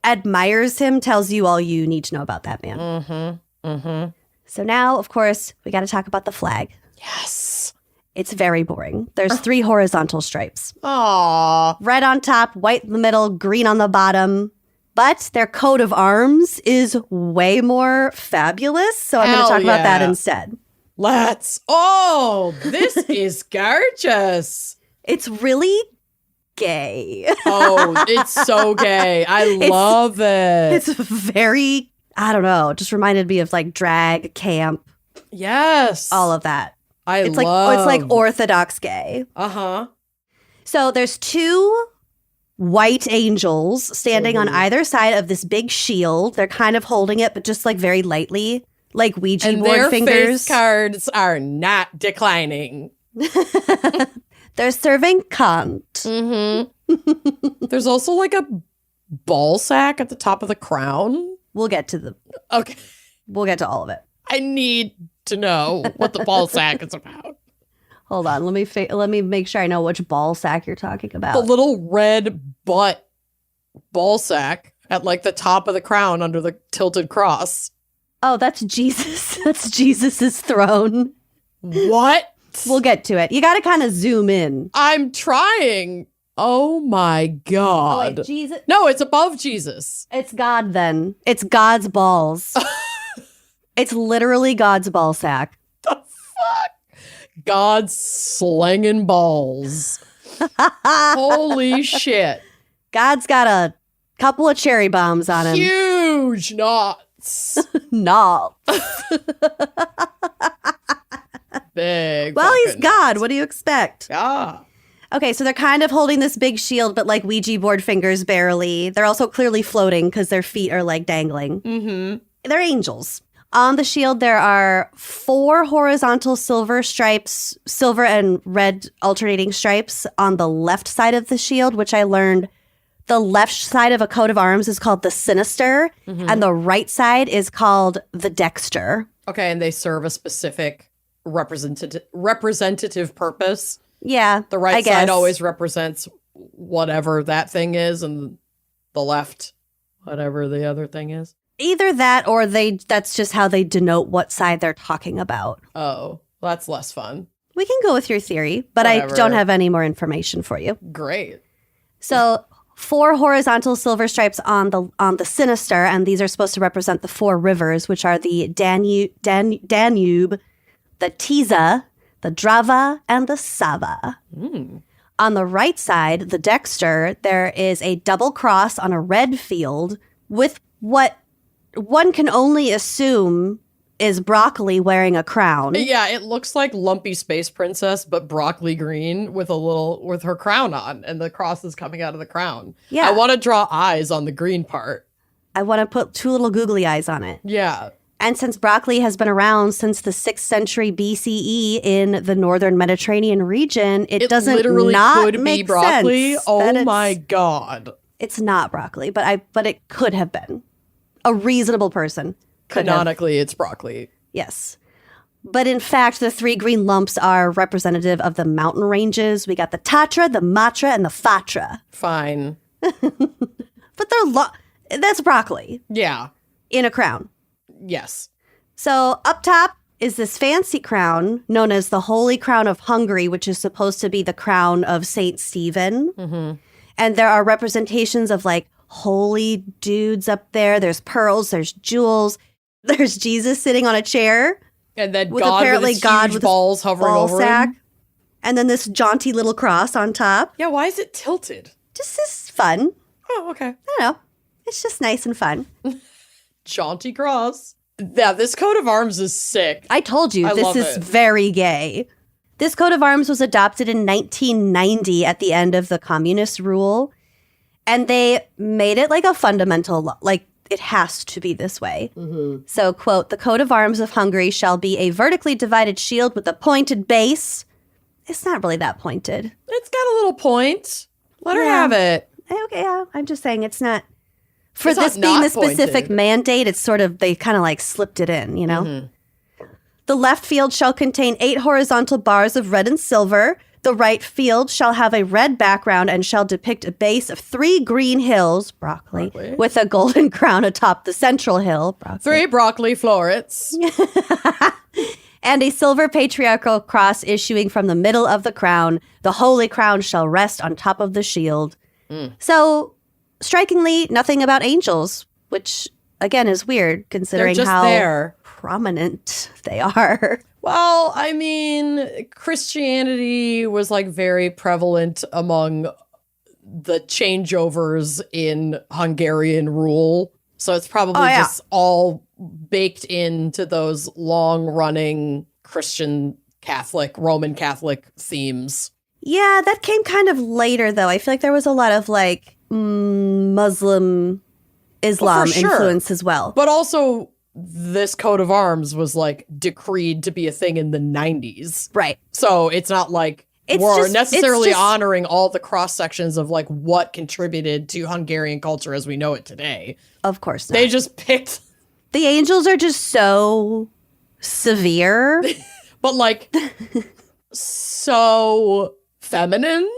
S3: admires him tells you all you need to know about that man.
S2: Mm-hmm. Mm-hmm.
S3: So now, of course, we got to talk about the flag.
S2: Yes.
S3: It's very boring. There's 3 horizontal stripes.
S2: Aww.
S3: Red on top, white in the middle, green on the bottom. But their coat of arms is way more fabulous, so I'm going to talk about that instead.
S2: This is gorgeous.
S3: It's really gay.
S2: Oh, it's so gay. I love it.
S3: It's very, I don't know, just reminded me of like drag, camp.
S2: Yes.
S3: All of that.
S2: It's
S3: like orthodox gay.
S2: Uh-huh.
S3: So there's 2 white angels standing on either side of this big shield. They're kind of holding it, but just like very lightly, like Ouija
S2: and
S3: board
S2: their
S3: fingers.
S2: Face cards are not declining.
S3: They're serving cunt.
S2: Mm-hmm. There's also like a ball sack at the top of the crown.
S3: We'll get to
S2: Okay.
S3: We'll get to all of it.
S2: I need to know what the ball sack is about.
S3: Hold on, let me make sure I know which ball sack you're talking about.
S2: The little red butt ball sack at like the top of the crown under the tilted cross.
S3: Oh, that's Jesus. That's Jesus's throne.
S2: What?
S3: We'll get to it. You got to kind of zoom in.
S2: I'm trying. Oh my God.
S3: Oh, wait, Jesus.
S2: No, it's above Jesus.
S3: It's God then. It's God's balls. It's literally God's ball sack.
S2: The fuck? God's slinging balls. Holy shit.
S3: God's got a couple of cherry bombs on him.
S2: Huge knots.
S3: Knots.
S2: Big.
S3: Well, he's God. What do you expect?
S2: Yeah.
S3: Okay, so they're kind of holding this big shield, but like Ouija board fingers barely. They're also clearly floating because their feet are like dangling.
S2: Mm-hmm.
S3: They're angels. On the shield, there are 4 horizontal silver stripes, silver and red alternating stripes on the left side of the shield, which I learned the left side of a coat of arms is called the sinister, and the right side is called the dexter.
S2: Okay, and they serve a specific representative purpose.
S3: Yeah,
S2: The
S3: I
S2: right
S3: guess.
S2: side always represents whatever that thing is, and the left, whatever the other thing is.
S3: Either that or that's just how they denote what side they're talking about.
S2: Oh, that's less fun.
S3: We can go with your theory, but
S2: Whatever.
S3: I don't have any more information for you.
S2: Great.
S3: So 4 horizontal silver stripes on the sinister, and these are supposed to represent the 4 rivers, which are the Danube, the Tisa, the Drava, and the Sava. On the right side, the dexter, there is a double cross on a red field with what one can only assume is broccoli wearing a crown.
S2: Yeah, it looks like Lumpy Space Princess, but broccoli green with her crown on, and the cross is coming out of the crown.
S3: Yeah.
S2: I want to draw eyes on the green part.
S3: I want to put 2 little googly eyes on it.
S2: Yeah.
S3: And since broccoli has been around since the 6th century BCE in the northern Mediterranean region, it doesn't
S2: literally
S3: not
S2: could
S3: make
S2: be broccoli.
S3: sense
S2: Oh
S3: that
S2: my god.
S3: It's not broccoli, but it could have been. A reasonable person could have.
S2: Canonically, it's broccoli.
S3: Yes. But in fact, the 3 green lumps are representative of the mountain ranges. We got the Tatra, the Matra, and the Fatra.
S2: Fine.
S3: But that's broccoli
S2: Yeah.
S3: in a crown.
S2: Yes.
S3: So up top is this fancy crown known as the Holy Crown of Hungary, which is supposed to be the crown of Saint Stephen. And there are representations of like holy dudes up there. There's pearls, there's jewels, there's Jesus sitting on a chair
S2: And then
S3: with
S2: God
S3: apparently
S2: with his
S3: God
S2: huge
S3: with
S2: balls
S3: his
S2: hovering
S3: ball
S2: over
S3: sack.
S2: him.
S3: And then this jaunty little cross on top.
S2: Yeah, why is it tilted?
S3: Just is fun.
S2: Oh, okay.
S3: I don't know. It's just nice and fun.
S2: Jaunty cross. Yeah, this coat of arms is sick.
S3: I told you,
S2: I
S3: this
S2: love
S3: is
S2: it.
S3: very gay. This coat of arms was adopted in 1990 at the end of the communist rule. And they made it like a fundamental law. Like, it has to be this way. So, quote, the coat of arms of Hungary shall be a vertically divided shield with a pointed base. It's not really that pointed.
S2: It's got a little point. Let her
S3: Yeah.
S2: have it.
S3: Okay, yeah, I'm just saying it's not. For
S2: It's
S3: this
S2: not
S3: being
S2: not
S3: the specific
S2: pointed.
S3: mandate, it's sort of, they kind of like slipped it in, you know? The left field shall contain 8 horizontal bars of red and silver. The right field shall have a red background and shall depict a base of 3 green hills, broccoli, with a golden crown atop the central hill, broccoli,
S2: 3 broccoli florets.
S3: and a silver patriarchal cross issuing from the middle of the crown. The holy crown shall rest on top of the shield. So, strikingly, nothing about angels, which, again, is weird
S2: They're
S3: considering
S2: just
S3: how
S2: there.
S3: prominent they are.
S2: Well, I mean, Christianity was like very prevalent among the changeovers in Hungarian rule. So it's probably just all baked into those long running Christian Catholic, Roman Catholic themes.
S3: Yeah, that came kind of later, though. I feel like there was a lot of like Muslim Islam
S2: sure.
S3: influence as well.
S2: But also, this coat of arms was like decreed to be a thing in the 90s.
S3: Right.
S2: So it's not like
S3: It's
S2: we're
S3: just-
S2: necessarily
S3: it's just-
S2: honoring all the cross sections of like what contributed to Hungarian culture as we know it today.
S3: Of course not.
S2: They just picked,
S3: The angels are just so severe.
S2: but like so feminine.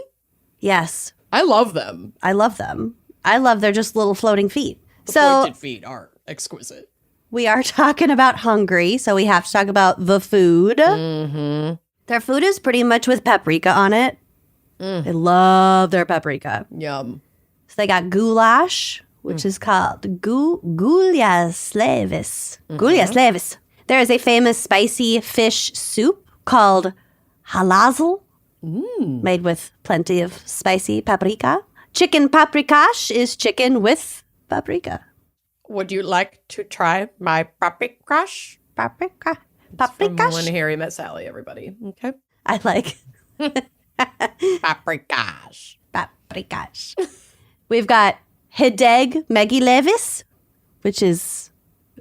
S3: Yes.
S2: I love them.
S3: I love them. I love their just little floating feet.
S2: The
S3: So
S2: pointed feet are exquisite.
S3: we are talking about Hungary, so we have to talk about the food.
S2: Mm-hmm.
S3: Their food is pretty much with paprika on it. They love their paprika.
S2: Yum.
S3: So they got goulash, which is called guljaslavis. Guljaslavis. There is a famous spicy fish soup called halazel, made with plenty of spicy paprika. Chicken paprikash is chicken with paprika.
S2: Would you like to try my paprika?
S3: Paprika.
S2: From When
S3: Paprikash.
S2: Harry Met Sally, everybody. Okay.
S3: I like
S2: Paprika.
S3: paprikash. We've got Hideg Megilevis, which is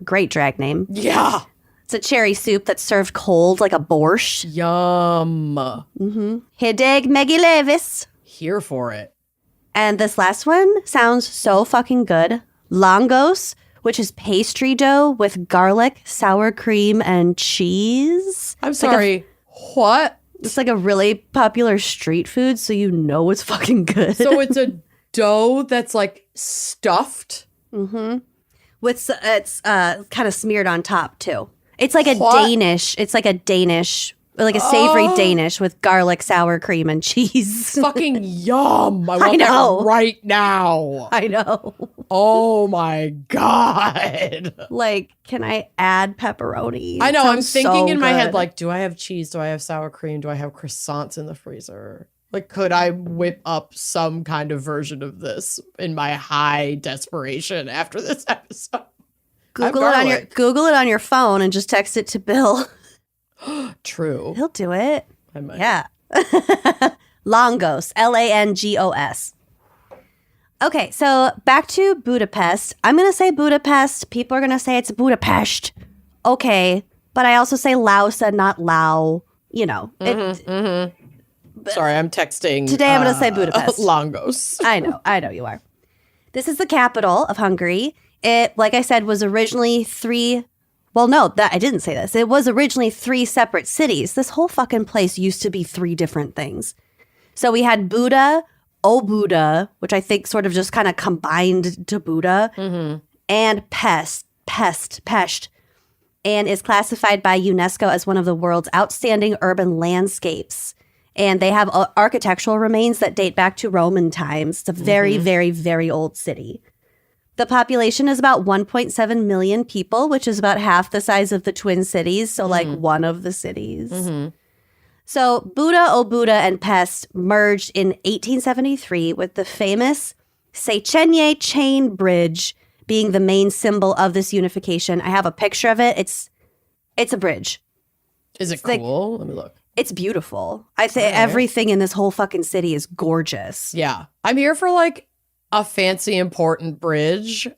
S3: a great drag name.
S2: Yeah.
S3: It's a cherry soup that's served cold like a borscht.
S2: Yum.
S3: Hideg Megilevis.
S2: Here for it.
S3: And this last one sounds so fucking good. Longos, which is pastry dough with garlic, sour cream, and cheese.
S2: I'm sorry. What?
S3: It's like a really popular street food, so you know it's fucking good.
S2: So it's a dough that's like stuffed?
S3: Mm-hmm. It's kind of smeared on top, too. It's like It's like a savory Danish with garlic, sour cream, and cheese.
S2: Fucking yum. I want that right now.
S3: I know.
S2: Oh my God.
S3: Like, can I add pepperoni?
S2: I know. I'm thinking in my head,
S3: good.
S2: like, do I have cheese? Do I have sour cream? Do I have croissants in the freezer? Like, could I whip up some kind of version of this in my high desperation after this episode?
S3: Google it on your phone and just text it to Bill.
S2: True.
S3: He'll do it.
S2: I might.
S3: Yeah. Langos, Langos. Okay, so back to Budapest. I'm going to say Budapest. People are going to say it's Budapest. Okay, but I also say Laos and not Lao. You know.
S2: Sorry, I'm texting.
S3: Today I'm going to say Budapest.
S2: Langos.
S3: I know you are. This is the capital of Hungary. It, like I said, was originally I didn't say this. It was originally 3 separate cities. This whole fucking place used to be 3 different things. So we had Buda, Buda, which I think sort of just kind of combined to Buda, and Pest, and is classified by UNESCO as one of the world's outstanding urban landscapes. And they have architectural remains that date back to Roman times. It's a very, very, very old city. The population is about 1.7 million people, which is about half the size of the Twin Cities. So like one of the cities. So Buda, Buda, and Pest merged in 1873 with the famous Széchenyi Chain Bridge being the main symbol of this unification. I have a picture of it. It's a bridge.
S2: Is it cool? Let me look.
S3: It's beautiful. I think everything in this whole fucking city is gorgeous.
S2: Yeah. I'm here for like a fancy, important bridge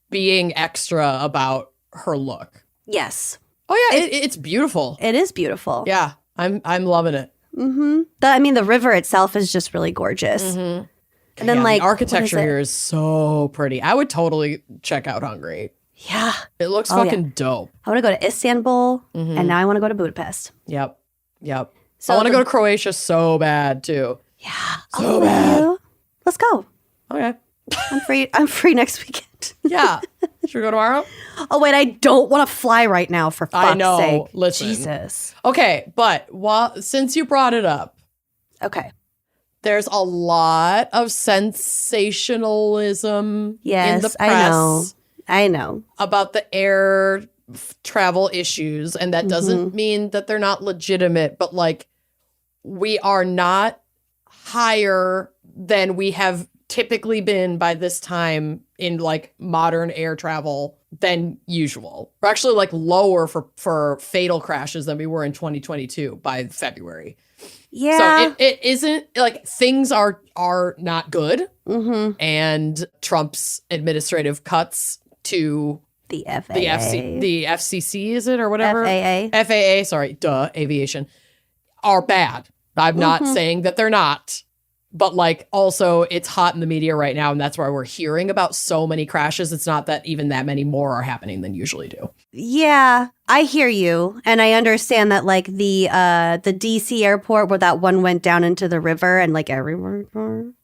S2: being extra about her look.
S3: Yes.
S2: Oh yeah, it's beautiful.
S3: It is beautiful.
S2: Yeah, I'm loving it.
S3: The river itself is just really gorgeous. And then
S2: the architecture here is so pretty. I would totally check out Hungary.
S3: Yeah.
S2: It looks fucking dope.
S3: I want to go to Istanbul, and now I want to go to Budapest.
S2: Yep.
S3: So
S2: I want to go to Croatia so bad too.
S3: Yeah.
S2: So bad.
S3: Let's go.
S2: Okay.
S3: I'm free next weekend.
S2: Yeah. Should we go tomorrow?
S3: Oh, wait, I don't want to fly right now, for fuck's sake.
S2: Listen.
S3: Jesus.
S2: Okay, but since you brought it up.
S3: Okay.
S2: There's a lot of sensationalism in the press.
S3: I know.
S2: About the air travel issues. And that doesn't mean that they're not legitimate, but like we are not higher than we have typically been by this time in like modern air travel than usual. We're actually like lower for fatal crashes than we were in 2022 by February.
S3: Yeah.
S2: So it isn't like things are not good. And Trump's administrative cuts to
S3: the FAA.
S2: the FCC, is it, or whatever? FAA, sorry, aviation, are bad. I'm not saying that they're not. But like also it's hot in the media right now, and that's why we're hearing about so many crashes. It's not that even that many more are happening than usually do.
S3: Yeah, I hear you. And I understand that like the DC airport where that one went down into the river and like everywhere.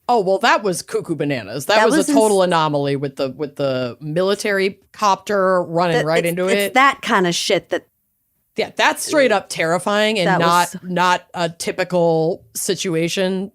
S2: Oh, well, that was cuckoo bananas. That was a total anomaly with the military copter running right into it.
S3: It's that kind of shit that.
S2: Yeah, that's straight up terrifying and not a typical situation.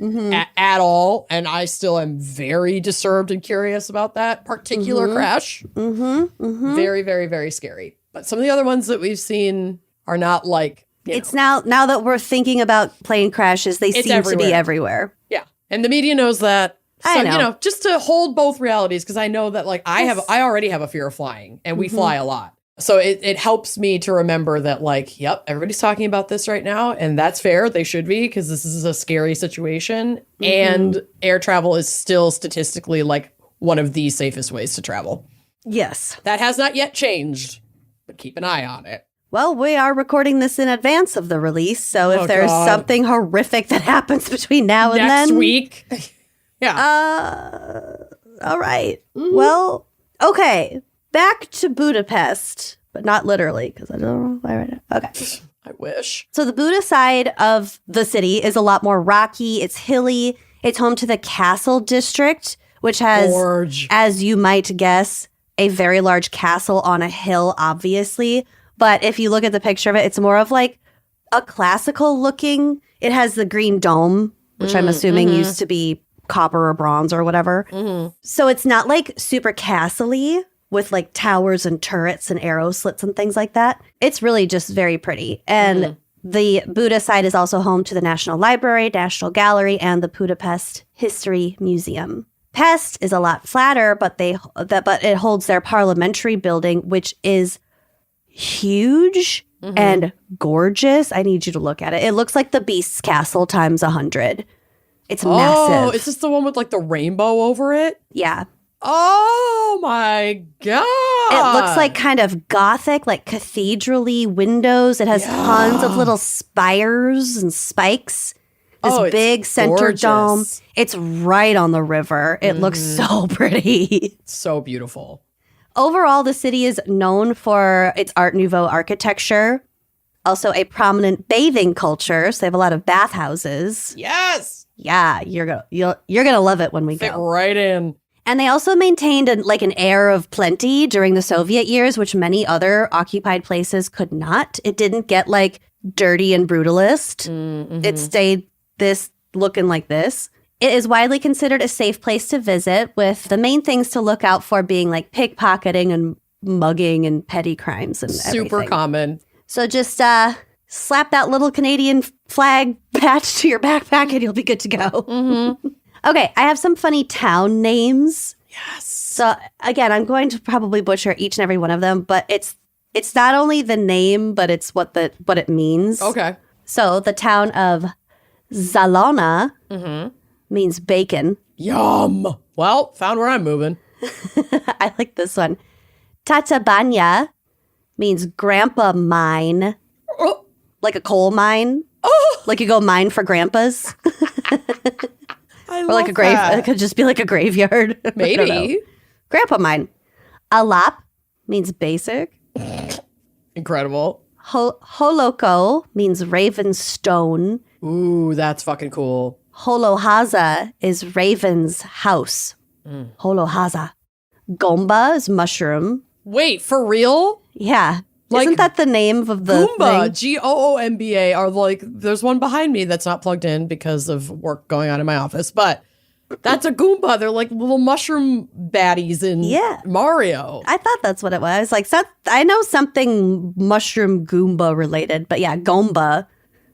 S2: At all, and I still am very disturbed and curious about that particular crash. Very, very, very scary. But some of the other ones that we've seen are not like
S3: it's now that we're thinking about plane crashes, they seem to be everywhere.
S2: Yeah, and the media knows that. So,
S3: I know.
S2: Just to hold both realities, because I know that like I already have a fear of flying, and we fly a lot. So it helps me to remember that, like, yep, everybody's talking about this right now, and that's fair. They should be, because this is a scary situation. And air travel is still statistically, like, one of the safest ways to travel.
S3: Yes.
S2: That has not yet changed, but keep an eye on it.
S3: Well, we are recording this in advance of the release, so if there's something horrific that happens between now and
S2: next
S3: then...
S2: week. Yeah.
S3: All right. Well, okay. back to Budapest, but not literally, because I don't know if I read it. Okay.
S2: I wish.
S3: So the Buda side of the city is a lot more rocky. It's hilly. It's home to the Castle District, which has,
S2: Gorge.
S3: as you might guess, a very large castle on a hill, obviously. But if you look at the picture of it, it's more of like a classical looking. It has the green dome, which I'm assuming used to be copper or bronze or whatever. So it's not like super castle-y with like towers and turrets and arrow slits and things like that. It's really just very pretty. And the Buda side is also home to the National Library, National Gallery, and the Budapest History Museum. Pest is a lot flatter, but it holds their parliamentary building, which is huge and gorgeous. I need you to look at it. It looks like the Beast's Castle times 100. It's massive.
S2: Is this the one with like the rainbow over it?
S3: Yeah.
S2: Oh my God.
S3: It looks like kind of gothic, like cathedral-y windows. It has tons of little spires and spikes. This big center
S2: gorgeous.
S3: dome. It's right on the river. It looks so pretty.
S2: So beautiful.
S3: Overall, the city is known for its Art Nouveau architecture, also a prominent bathing culture. So they have a lot of bathhouses.
S2: Yes.
S3: Yeah, you're gonna love it when we
S2: Fit
S3: go.
S2: right in.
S3: And they also maintained an air of plenty during the Soviet years, which many other occupied places could not. It didn't get like dirty and brutalist. It stayed this looking like this. It is widely considered a safe place to visit, with the main things to look out for being like pickpocketing and mugging and petty crimes and
S2: Super
S3: everything.
S2: common.
S3: So just slap that little Canadian flag patch to your backpack and you'll be good to go. Okay, I have some funny town names.
S2: Yes.
S3: So again, I'm going to probably butcher each and every one of them, but it's not only the name, but it's what it means.
S2: Okay.
S3: So the town of Zalona means bacon.
S2: Yum. Well, found where I'm moving.
S3: I like this one. Tatabanya means grandpa mine,
S2: Oh.
S3: like a coal mine.
S2: Oh.
S3: Like you go mine for grandpas.
S2: I
S3: Or
S2: love
S3: like a grave.
S2: that.
S3: It could just be like a graveyard. I don't know.
S2: Maybe.
S3: Grandpa mine. Alap means basic.
S2: Incredible.
S3: Holoko means raven stone.
S2: Ooh, that's fucking cool.
S3: Holohaza is raven's house. Holohaza. Gomba is mushroom.
S2: Wait, for real?
S3: Yeah.
S2: Like
S3: Isn't that the name of the
S2: Goomba,
S3: thing?
S2: Goomba are like, there's one behind me that's not plugged in because of work going on in my office, but that's a Goomba. They're like little mushroom baddies in Mario.
S3: I thought that's what it was. Like, I know something mushroom Goomba related, but yeah, Gomba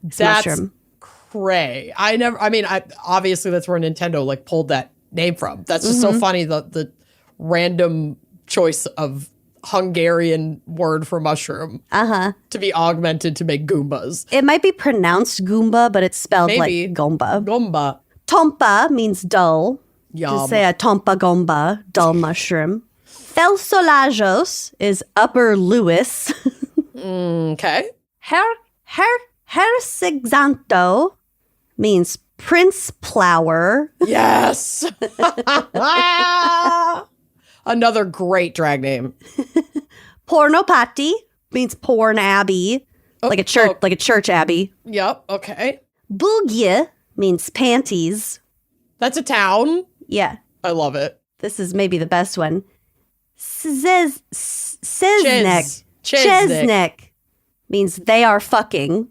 S3: is
S2: That's
S3: mushroom.
S2: cray. Obviously that's where Nintendo like pulled that name from. That's just so funny, the random choice of Hungarian word for mushroom to be augmented to make Goombas.
S3: It might be pronounced Goomba, but it's spelled
S2: Maybe.
S3: like Gomba.
S2: Goomba.
S3: Tompa means dull.
S2: Yum.
S3: Just say a tompa gomba, dull mushroom. Felsolajos is Upper Lewis.
S2: Okay.
S3: Hersigzanto means Prince Plower.
S2: Yes. Another great drag name.
S3: Pornopati means porn abbey, like a church abbey.
S2: Yep. Okay.
S3: Bugye means panties.
S2: That's a town.
S3: Yeah,
S2: I love it.
S3: this is maybe the best one. Czesnek.
S2: Chesnick.
S3: Means they are fucking.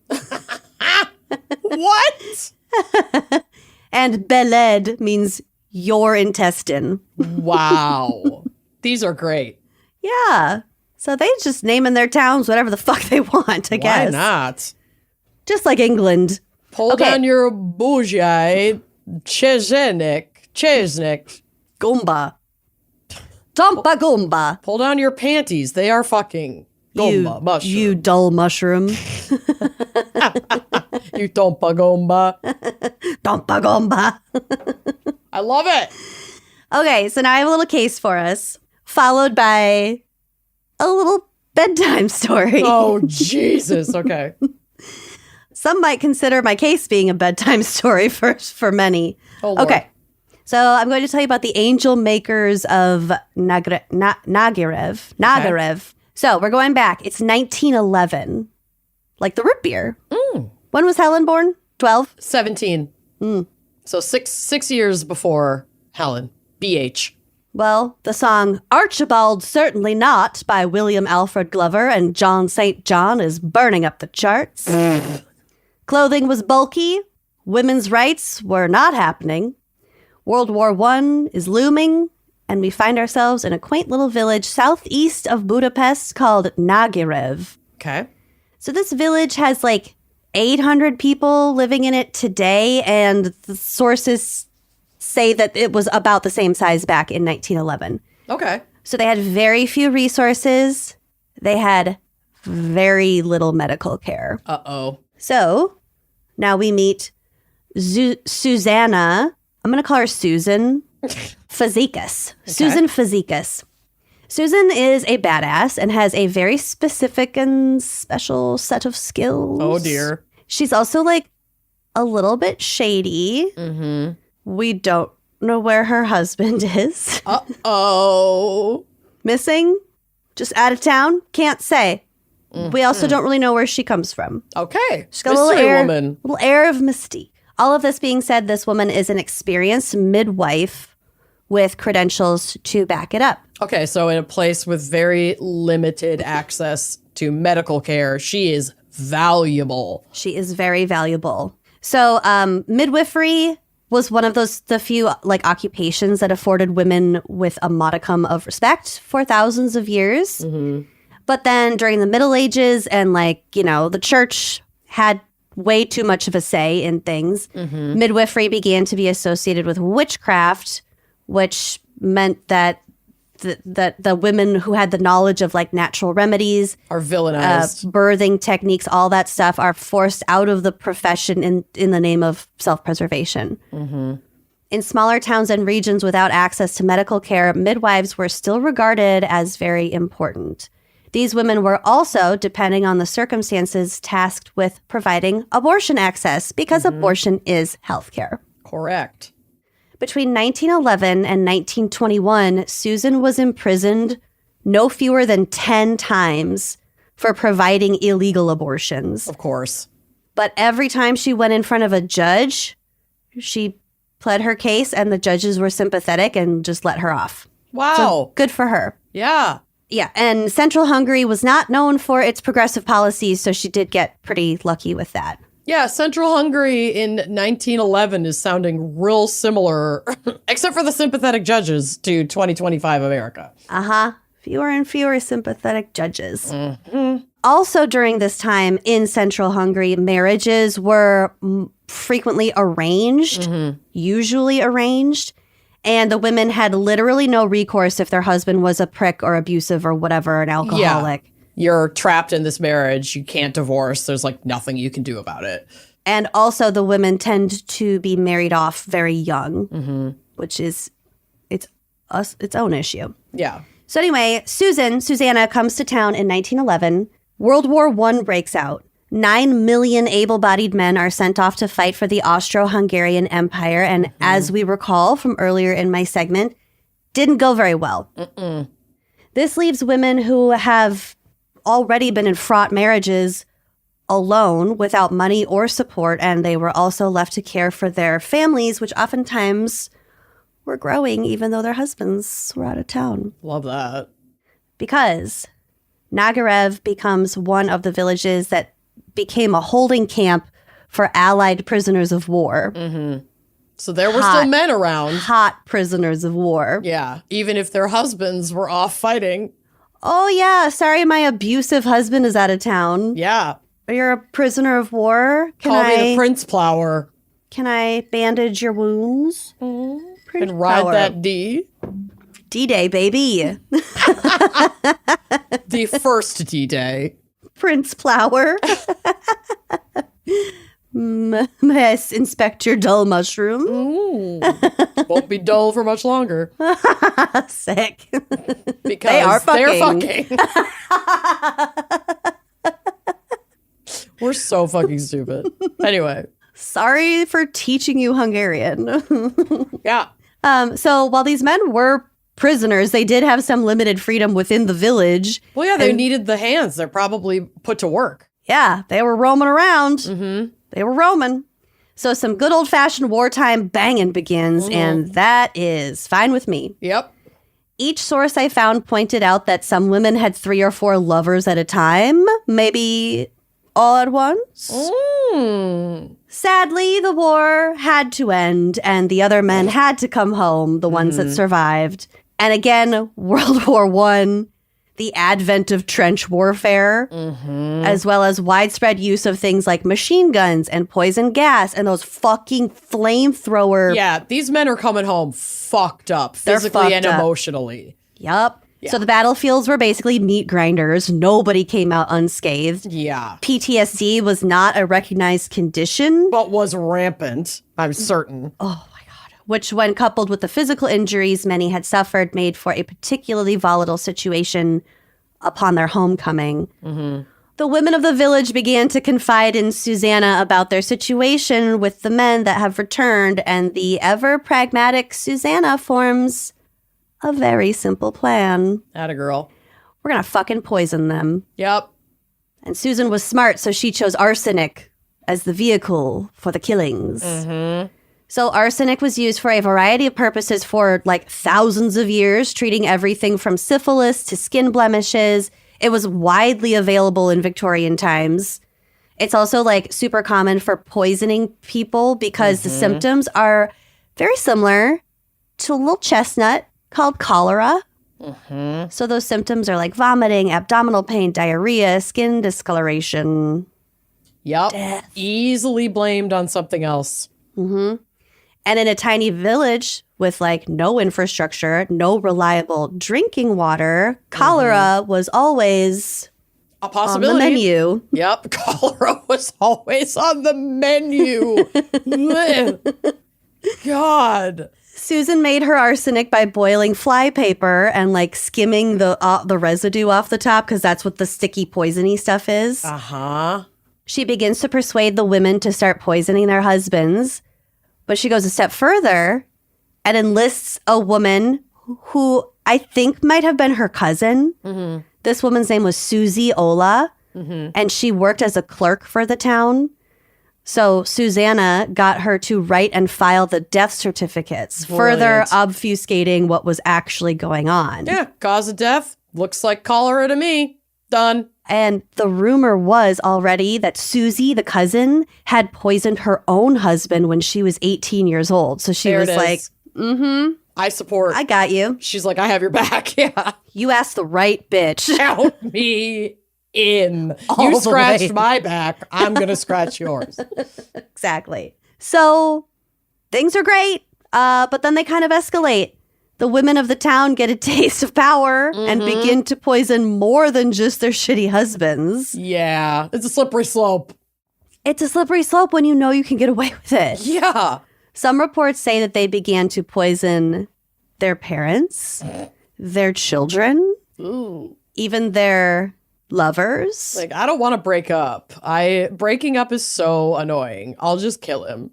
S2: What?
S3: And beled means your intestine.
S2: Wow. These are great.
S3: Yeah. So they just naming their towns whatever the fuck they want, I guess.
S2: Why not?
S3: Just like England.
S2: Pull down your bougie. Chesnick.
S3: Goomba. Tompa Goomba.
S2: Pull down your panties. They are fucking. Gomba, mushroom.
S3: You dull mushroom.
S2: You tompa gomba.
S3: Tompa Goomba.
S2: I love it.
S3: Okay, so now I have a little case for us, followed by a little bedtime story.
S2: Oh, Jesus. Okay.
S3: Some might consider my case being a bedtime story for many.
S2: Oh, Lord.
S3: Okay. So I'm going to tell you about the angel makers of Nagarev. So we're going back. It's 1911, like the root beer. When was Helen born? 12?
S2: 17. So six years before Helen. BH.
S3: Well, the song Archibald Certainly Not by William Alfred Glover and John St. John is burning up the charts. Clothing was bulky. Women's rights were not happening. World War I is looming. And we find ourselves in a quaint little village southeast of Budapest called Nagarev.
S2: Okay.
S3: So this village has like 800 people living in it today. And the sources say that it was about the same size back in 1911.
S2: Okay.
S3: So they had very few resources. They had very little medical care.
S2: Uh-oh.
S3: So now we meet Susanna. I'm going to call her Susan Fazekas.
S2: Okay.
S3: Susan Fazekas. Susan is a badass and has a very specific and special set of skills.
S2: Oh, dear.
S3: She's also like a little bit shady.
S2: Mm-hmm.
S3: We don't know where her husband is.
S2: Uh-oh.
S3: Missing? Just out of town? Can't say. We also don't really know where she comes from.
S2: Okay.
S3: She's got a little air of mystique. All of this being said, this woman is an experienced midwife with credentials to back it up.
S2: Okay, so in a place with very limited access to medical care, she is valuable.
S3: She is very valuable. So midwifery was one of the few like occupations that afforded women with a modicum of respect for thousands of years.
S2: Mm-hmm.
S3: But then during the Middle Ages and the church had way too much of a say in things. Mm-hmm. Midwifery began to be associated with witchcraft, which meant that the women who had the knowledge of like natural remedies
S2: are villainized.
S3: Birthing techniques, all that stuff are forced out of the profession in the name of self-preservation. Mm-hmm. In smaller towns and regions without access to medical care, midwives were still regarded as very important. These women were also, depending on the circumstances, tasked with providing abortion access because abortion is healthcare.
S2: Correct.
S3: Between 1911 and 1921, Susan was imprisoned no fewer than 10 times for providing illegal abortions.
S2: Of course.
S3: But every time she went in front of a judge, she pled her case and the judges were sympathetic and just let her off.
S2: Wow.
S3: So good for her.
S2: Yeah.
S3: Yeah, and Central Hungary was not known for its progressive policies, so she did get pretty lucky with that.
S2: Yeah, Central Hungary in 1911 is sounding real similar, except for the sympathetic judges, to 2025 America.
S3: Uh-huh. Fewer and fewer sympathetic judges. Mm-hmm. Also during this time in Central Hungary, marriages were frequently arranged, usually arranged, and the women had literally no recourse if their husband was a prick or abusive or whatever, an alcoholic.
S2: Yeah. You're trapped in this marriage. You can't divorce. There's like nothing you can do about it.
S3: And also the women tend to be married off very young, which is its own issue.
S2: Yeah.
S3: So anyway, Susanna comes to town in 1911. World War I breaks out. 9 million able-bodied men are sent off to fight for the Austro-Hungarian Empire. And as we recall from earlier in my segment, didn't go very well. This leaves women who have already been in fraught marriages alone without money or support, and they were also left to care for their families, which oftentimes were growing even though their husbands were out of town.
S2: Love that.
S3: Because Nagarev becomes one of the villages that became a holding camp for Allied prisoners of war.
S2: So there were still men around.
S3: Hot prisoners of war.
S2: Yeah, even if their husbands were off fighting.
S3: Oh, yeah. Sorry, my abusive husband is out of town.
S2: Yeah.
S3: You're a prisoner of war.
S2: Call me the Prince Plower.
S3: Can I bandage your wounds? Prince
S2: And ride
S3: Plower.
S2: that D.
S3: D-Day, baby.
S2: The first D-Day.
S3: Prince Plower. May I inspect your dull mushroom?
S2: Won't be dull for much longer.
S3: Sick.
S2: Because
S3: They are
S2: they're
S3: fucking.
S2: We're so fucking stupid. Anyway.
S3: Sorry for teaching you Hungarian.
S2: Yeah.
S3: So while these men were prisoners, they did have some limited freedom within the village.
S2: Well, yeah, they needed the hands. They're probably put to work.
S3: Yeah, they were roaming around. They were roaming. So some good old-fashioned wartime banging begins, and that is fine with me.
S2: Yep.
S3: Each source I found pointed out that some women had 3 or 4 lovers at a time, maybe all at once. Sadly, the war had to end, and the other men had to come home, the ones that survived. And again, World War I, the advent of trench warfare, as well as widespread use of things like machine guns and poison gas and those fucking flamethrower.
S2: Yeah, these men are coming home fucked up, physically and emotionally.
S3: Yup. Yeah. So the battlefields were basically meat grinders. Nobody came out unscathed.
S2: Yeah.
S3: PTSD was not a recognized condition.
S2: But was rampant, I'm certain.
S3: Oh my God. Which, when coupled with the physical injuries many had suffered, made for a particularly volatile situation upon their homecoming. The women of the village began to confide in Susanna about their situation with the men that have returned, and the ever-pragmatic Susanna forms a very simple plan.
S2: Atta girl.
S3: We're gonna fucking poison them.
S2: Yep.
S3: And Susan was smart, so she chose arsenic as the vehicle for the killings. So arsenic was used for a variety of purposes for like thousands of years, treating everything from syphilis to skin blemishes. It was widely available in Victorian times. It's also like super common for poisoning people because the symptoms are very similar to a little chestnut called cholera. So those symptoms are like vomiting, abdominal pain, diarrhea, skin discoloration.
S2: Yep.
S3: Death.
S2: Easily blamed on something else.
S3: And in a tiny village with like no infrastructure, no reliable drinking water, cholera was always
S2: A possibility.
S3: on the menu.
S2: Yep. Cholera was always on the menu. God.
S3: Susan made her arsenic by boiling fly paper and like skimming the residue off the top because that's what the sticky poisony stuff is. She begins to persuade the women to start poisoning their husbands, but she goes a step further and enlists a woman who I think might have been her cousin. This woman's name was Susie Ola, and she worked as a clerk for the town. So Susanna got her to write and file the death certificates, further obfuscating what was actually going on.
S2: Yeah, cause of death. Looks like cholera to me. Done.
S3: And the rumor was already that Susie, the cousin, had poisoned her own husband when she was 18 years old. So she was like,
S2: I support.
S3: I got you.
S2: She's like, I have your back. Yeah.
S3: You asked the right bitch.
S2: Count me in.
S3: All
S2: You
S3: the
S2: scratched
S3: way.
S2: my back. I'm going to scratch yours.
S3: Exactly. So things are great, but then they kind of escalate. The women of the town get a taste of power and begin to poison more than just their shitty husbands.
S2: Yeah. It's a slippery slope.
S3: It's a slippery slope when you know you can get away with it.
S2: Yeah.
S3: Some reports say that they began to poison their parents, their children, even their lovers.
S2: Like, I don't want to break up. Breaking up is so annoying. I'll just kill him.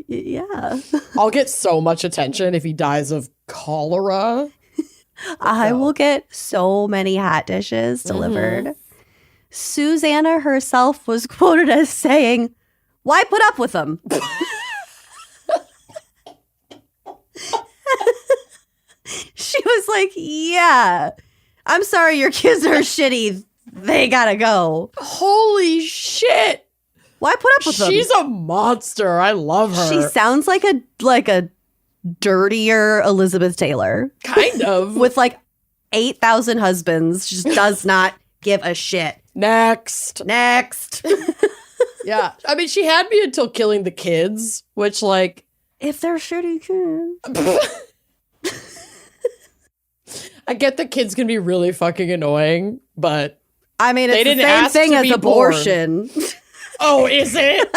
S3: Yeah.
S2: I'll get so much attention if he dies of cholera.
S3: I will get so many hot dishes delivered. Susanna herself was quoted as saying, "Why put up with them?" She was like, "Yeah, I'm sorry your kids are shitty. They gotta go.
S2: Holy shit.
S3: Why put up with them?"
S2: She's a monster. I love her.
S3: She sounds like a dirtier Elizabeth Taylor.
S2: Kind of.
S3: With like 8,000 husbands. She just does not give a shit.
S2: Next. Yeah. I mean, she had me until killing the kids, which, like,
S3: If they're shitty kids.
S2: I get that kids can be really fucking annoying, but
S3: I mean, it's
S2: They
S3: the
S2: didn't
S3: same
S2: ask
S3: thing
S2: to
S3: as
S2: be
S3: abortion.
S2: oh, is it?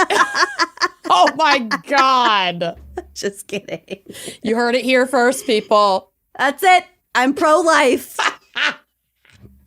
S2: Oh my God.
S3: Just kidding.
S2: You heard it here first, people.
S3: That's it. I'm pro-life.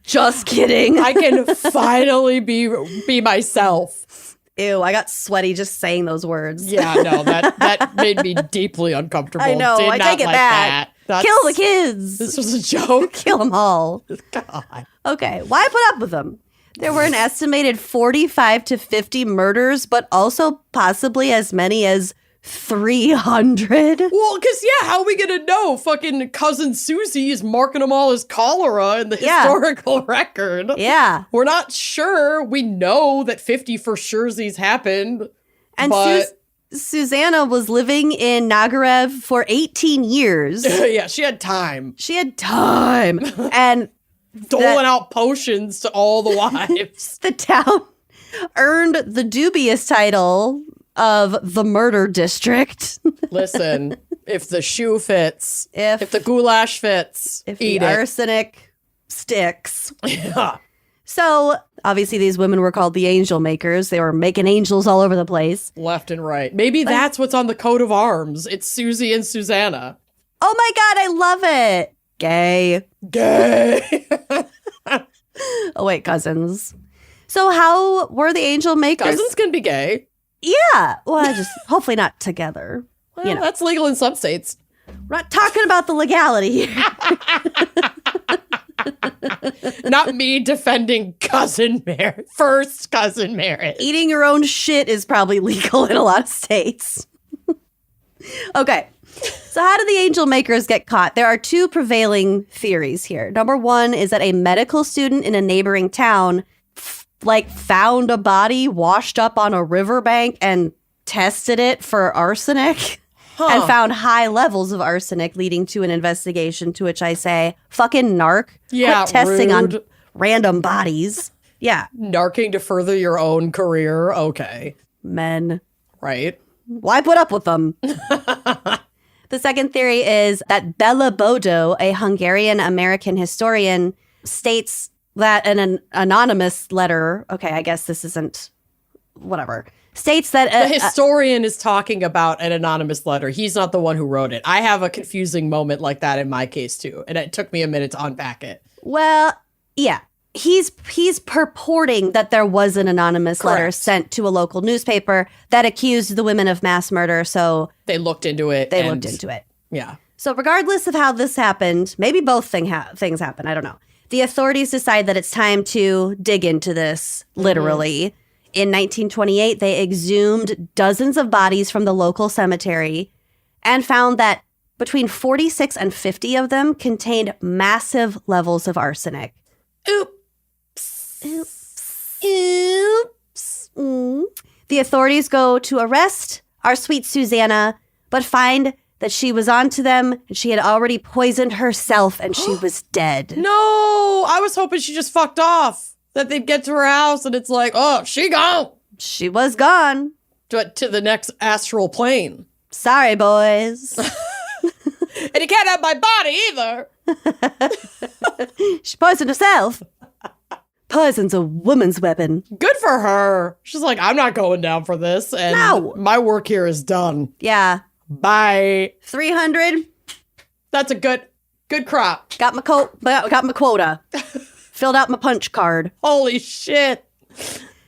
S3: Just kidding.
S2: I can finally be myself.
S3: Ew, I got sweaty just saying those words.
S2: Yeah, no, that made me deeply uncomfortable.
S3: I know, I take it back. Kill the kids.
S2: This was a joke.
S3: Kill them all.
S2: God.
S3: Okay, why put up with them? There were an estimated 45 to 50 murders, but also possibly as many as 300.
S2: Well, because, yeah, how are we going to know? Fucking cousin Susie is marking them all as cholera in the historical record.
S3: Yeah.
S2: We're not sure. We know that 50 for surezies happened.
S3: And
S2: but...
S3: Susanna was living in Nagarev for 18 years.
S2: Yeah, she had time.
S3: And
S2: doling out potions to all the wives.
S3: The town earned the dubious title of the murder district.
S2: Listen, if the shoe fits, if the goulash fits,
S3: if
S2: eat
S3: the
S2: it.
S3: arsenic sticks.
S2: Yeah.
S3: So, obviously, these women were called the angel makers. They were making angels all over the place.
S2: Left and right. Maybe that's what's on the coat of arms. It's Susie and Susanna.
S3: Oh my God, I love it. Gay. Oh, wait, cousins. So how were the angel makers?
S2: Cousins can be gay.
S3: Yeah. Well, just hopefully not together.
S2: Well, that's legal in some states.
S3: We're not talking about the legality here.
S2: Not me defending first cousin marriage.
S3: Eating your own shit is probably legal in a lot of states. Okay. So how did the angel makers get caught? There are two prevailing theories here. Number one is that a medical student in a neighboring town found a body washed up on a riverbank and tested it for arsenic and found high levels of arsenic, leading to an investigation, to which I say, fucking narc.
S2: Yeah,
S3: quit testing
S2: rude.
S3: on random bodies. Yeah.
S2: Narking to further your own career. Okay.
S3: Men.
S2: Right.
S3: Why put up with them? The second theory is that Bela Bodo, a Hungarian-American historian, states that an anonymous letter, okay, I guess this isn't, whatever, states that...
S2: The historian is talking about an anonymous letter. He's not the one who wrote it. I have a confusing moment like that in my case, too, and it took me a minute to unpack it.
S3: Well, yeah. He's purporting that there was an anonymous letter sent to a local newspaper that accused the women of mass murder, so...
S2: They looked into it. Yeah.
S3: So regardless of how this happened, maybe both things happen, I don't know. The authorities decide that it's time to dig into this, literally. In 1928, they exhumed dozens of bodies from the local cemetery and found that between 46 and 50 of them contained massive levels of arsenic. Oops. The authorities go to arrest our sweet Susanna, but find that she was onto them and she had already poisoned herself and she was dead.
S2: No, I was hoping she just fucked off. That they'd get to her house and it's like, oh, she gone.
S3: She was gone.
S2: To the next astral plane.
S3: Sorry, boys.
S2: And you can't have my body either.
S3: She poisoned herself. Poison's a woman's weapon.
S2: Good for her. She's like, I'm not going down for this. And my work here is done.
S3: Yeah.
S2: Bye.
S3: 300.
S2: That's a good crop.
S3: Got my quota. Filled out my punch card.
S2: Holy shit.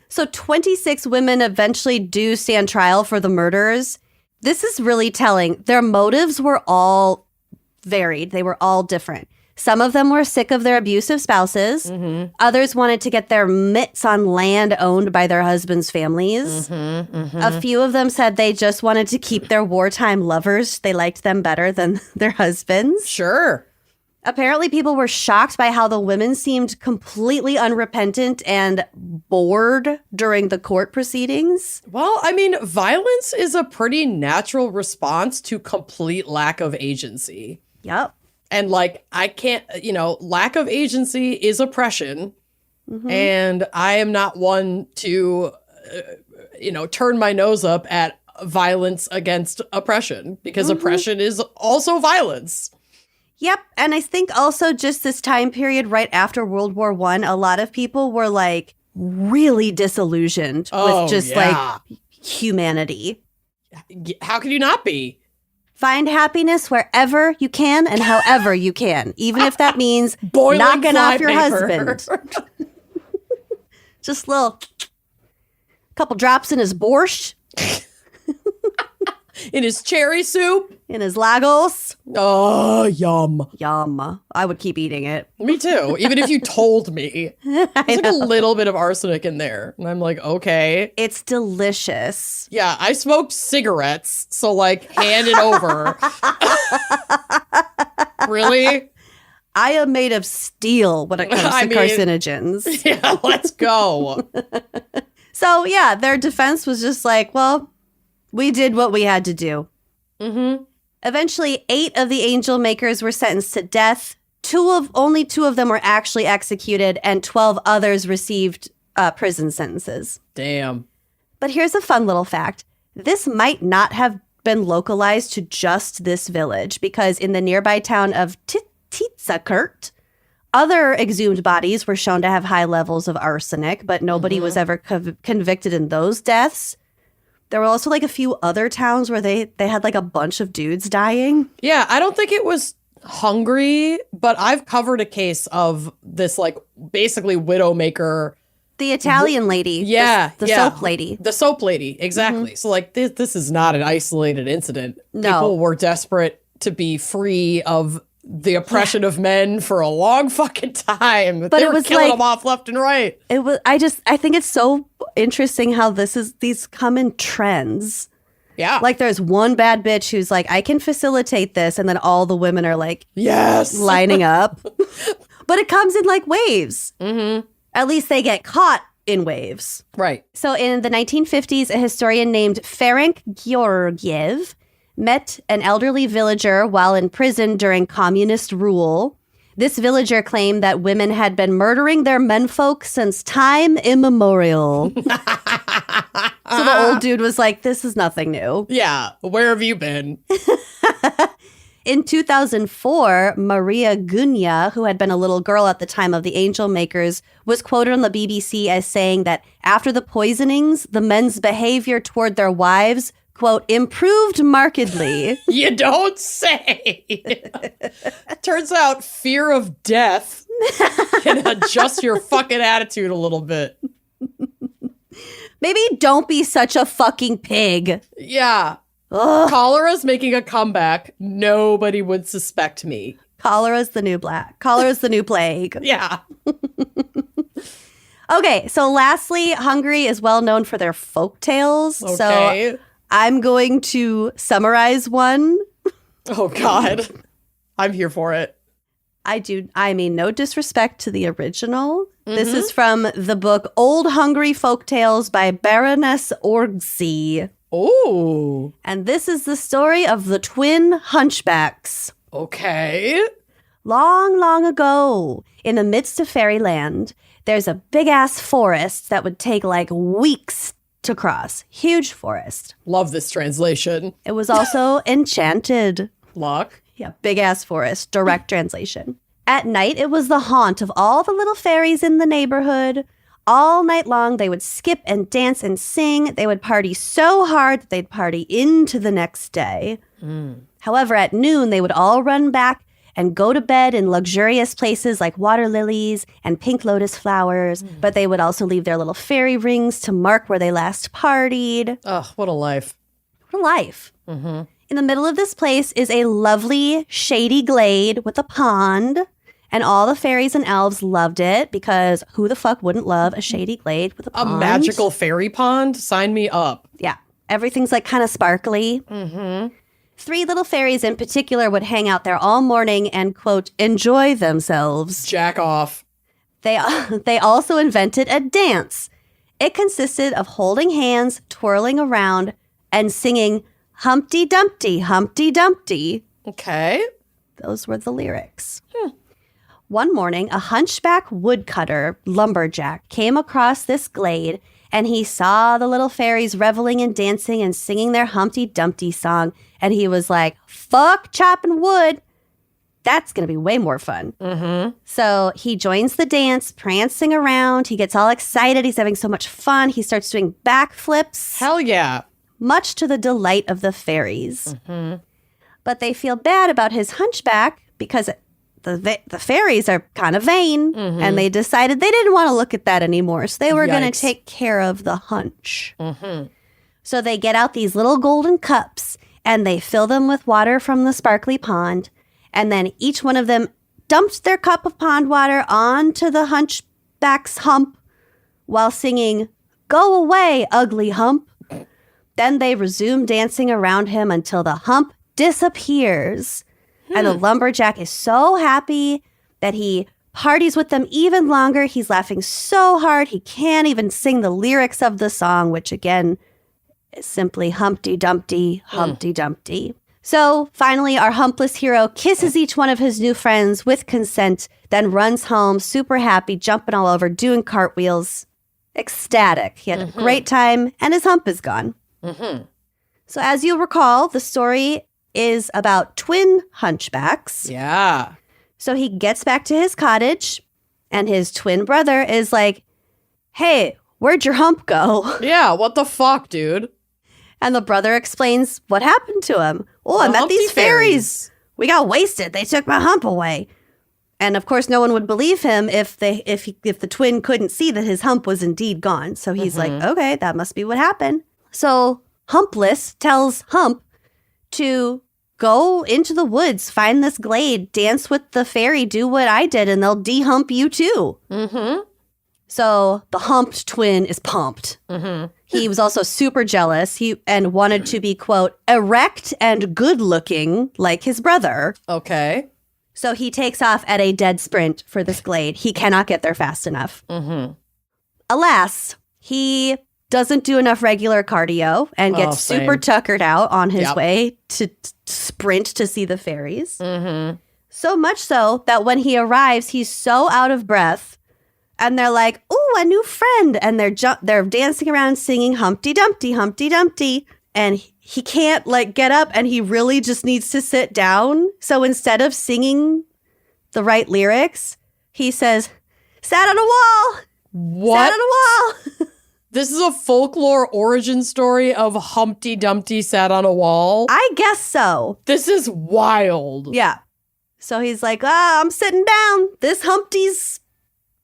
S3: So 26 women eventually do stand trial for the murders. This is really telling. Their motives were all varied. They were all different. Some of them were sick of their abusive spouses. Others wanted to get their mitts on land owned by their husbands' families. A few of them said they just wanted to keep their wartime lovers. They liked them better than their husbands.
S2: Sure.
S3: Apparently, people were shocked by how the women seemed completely unrepentant and bored during the court proceedings.
S2: Well, I mean, violence is a pretty natural response to complete lack of agency.
S3: Yep.
S2: And I can't, lack of agency is oppression. And I am not one to, turn my nose up at violence against oppression because oppression is also violence.
S3: Yep. And I think also just this time period right after World War I, a lot of people were really disillusioned with just humanity.
S2: How could you not be?
S3: Find happiness wherever you can and however you can, even if that means
S2: boiling
S3: knocking off your
S2: flypaper.
S3: husband. Just little Couple drops in his borscht.
S2: In his cherry soup.
S3: In his Lagos.
S2: Oh, yum.
S3: Yum. I would keep eating it.
S2: Me too. Even if you told me. There's like a little bit of arsenic in there. And I'm like, okay.
S3: It's delicious.
S2: Yeah, I smoked cigarettes. So like, hand it over. Really?
S3: I am made of steel when it comes to carcinogens.
S2: Yeah, let's go.
S3: So, yeah, their defense was just like, well, we did what we had to do.
S2: Mm-hmm.
S3: Eventually, 8 of the angel makers were sentenced to death. Only two of them were actually executed, and 12 others received prison sentences.
S2: Damn.
S3: But here's a fun little fact. This might not have been localized to just this village, because in the nearby town of Titsakert, other exhumed bodies were shown to have high levels of arsenic, but nobody was ever convicted in those deaths. There were also like a few other towns where they had like a bunch of dudes dying.
S2: Yeah, I don't think it was Hungary, but I've covered a case of this like basically widowmaker.
S3: The Italian lady.
S2: Yeah.
S3: The soap lady.
S2: The soap lady, exactly. So like this is not an isolated incident.
S3: No.
S2: People were desperate to be free of the oppression of men for a long fucking time. But they were killing them off left and right.
S3: It was. I think it's so interesting how these come in trends.
S2: Yeah.
S3: Like there's one bad bitch who's like, I can facilitate this, and then all the women are like,
S2: yes,
S3: lining up. But it comes in like waves.
S2: Mm-hmm.
S3: At least they get caught in waves.
S2: Right.
S3: So in the 1950s, a historian named Ferenc Georgiev met an elderly villager while in prison during communist rule. This villager claimed that women had been murdering their menfolk since time immemorial. So the old dude was like, this is nothing new.
S2: Yeah. Where have you been?
S3: In 2004, Maria Gunya, who had been a little girl at the time of the angel makers, was quoted on the BBC as saying that after the poisonings, the men's behavior toward their wives, quote, improved markedly.
S2: You don't say. Turns out fear of death can adjust your fucking attitude a little bit.
S3: Maybe don't be such a fucking pig.
S2: Yeah.
S3: Ugh.
S2: Cholera's making a comeback. Nobody would suspect me.
S3: Cholera's the new black. Cholera's the new plague.
S2: Yeah.
S3: Okay, so lastly, Hungary is well known for their folk tales.
S2: Okay.
S3: So I'm going to summarize one.
S2: Oh, God. I'm here for it.
S3: I mean, no disrespect to the original. Mm-hmm. This is from the book Old Hungary Folk Tales by Baroness Orgzy.
S2: Oh.
S3: And this is the story of the twin hunchbacks.
S2: Okay.
S3: Long, long ago, in the midst of fairyland, there's a big-ass forest that would take like weeks to cross. Huge forest.
S2: Love this translation.
S3: It was also enchanted.
S2: Luck.
S3: Yeah, big-ass forest. Direct translation. At night, it was the haunt of all the little fairies in the neighborhood. All night long, they would skip and dance and sing. They would party so hard that they'd party into the next day. However, at noon, they would all run back and go to bed in luxurious places like water lilies and pink lotus flowers. But they would also leave their little fairy rings to mark where they last partied.
S2: Oh, what a life.
S3: What a life.
S2: Mm-hmm.
S3: In the middle of this place is a lovely, shady glade with a pond. And all the fairies and elves loved it because who the fuck wouldn't love a shady glade with a pond?
S2: A magical fairy pond? Sign me up.
S3: Yeah. Everything's like kind of sparkly.
S2: Mm-hmm.
S3: 3 little fairies in particular would hang out there all morning and, quote, enjoy themselves.
S2: Jack off.
S3: They also invented a dance. It consisted of holding hands, twirling around, and singing Humpty Dumpty, Humpty Dumpty.
S2: Okay.
S3: Those were the lyrics. One morning, a hunchback woodcutter, lumberjack, came across this glade, and he saw the little fairies reveling and dancing and singing their Humpty Dumpty song, and he was like, fuck chopping wood. That's going to be way more fun.
S2: Mm-hmm.
S3: So he joins the dance, prancing around. He gets all excited. He's having so much fun. He starts doing backflips.
S2: Hell yeah.
S3: Much to the delight of the fairies.
S2: Mm-hmm.
S3: But they feel bad about his hunchback because the fairies are kind of vain, and they decided they didn't want to look at that anymore. So they were going to take care of the hunch. So they get out these little golden cups, and they fill them with water from the sparkly pond. And then each one of them dumped their cup of pond water onto the hunchback's hump while singing, "Go away, ugly hump." Then they resume dancing around him until the hump disappears. And the lumberjack is so happy that he parties with them even longer. He's laughing so hard he can't even sing the lyrics of the song, which again is simply Humpty Dumpty, Humpty Dumpty. So finally, our humpless hero kisses each one of his new friends with consent, then runs home super happy, jumping all over, doing cartwheels, ecstatic. He had a great time, and his hump is gone. So as you'll recall, the story is about twin hunchbacks.
S2: Yeah.
S3: So he gets back to his cottage, and his twin brother is like, "Hey, where'd your hump go?"
S2: Yeah, what the fuck, dude?
S3: And the brother explains what happened to him. "Oh, I met these fairies. We got wasted. They took my hump away." And of course, no one would believe him if the twin couldn't see that his hump was indeed gone. So he's like, "Okay, that must be what happened." So Humpless tells Hump to go into the woods, find this glade, dance with the fairy, do what I did, and they'll de-hump you too. So the humped twin is pumped. He was also super jealous and wanted to be, quote, erect and good-looking like his brother.
S2: Okay.
S3: So he takes off at a dead sprint for this glade. He cannot get there fast enough. Alas, he doesn't do enough regular cardio and gets super tuckered out on his way to sprint to see the fairies. So much so that when he arrives, he's so out of breath. And they're like, "Ooh, a new friend." And they're dancing around singing Humpty Dumpty, Humpty Dumpty. And he can't get up, and he really just needs to sit down. So instead of singing the right lyrics, he says, "Sat on a wall."
S2: What?
S3: Sat on a wall.
S2: This is a folklore origin story of Humpty Dumpty sat on a wall?
S3: I guess so.
S2: This is wild.
S3: Yeah. So he's like, "I'm sitting down. This Humpty's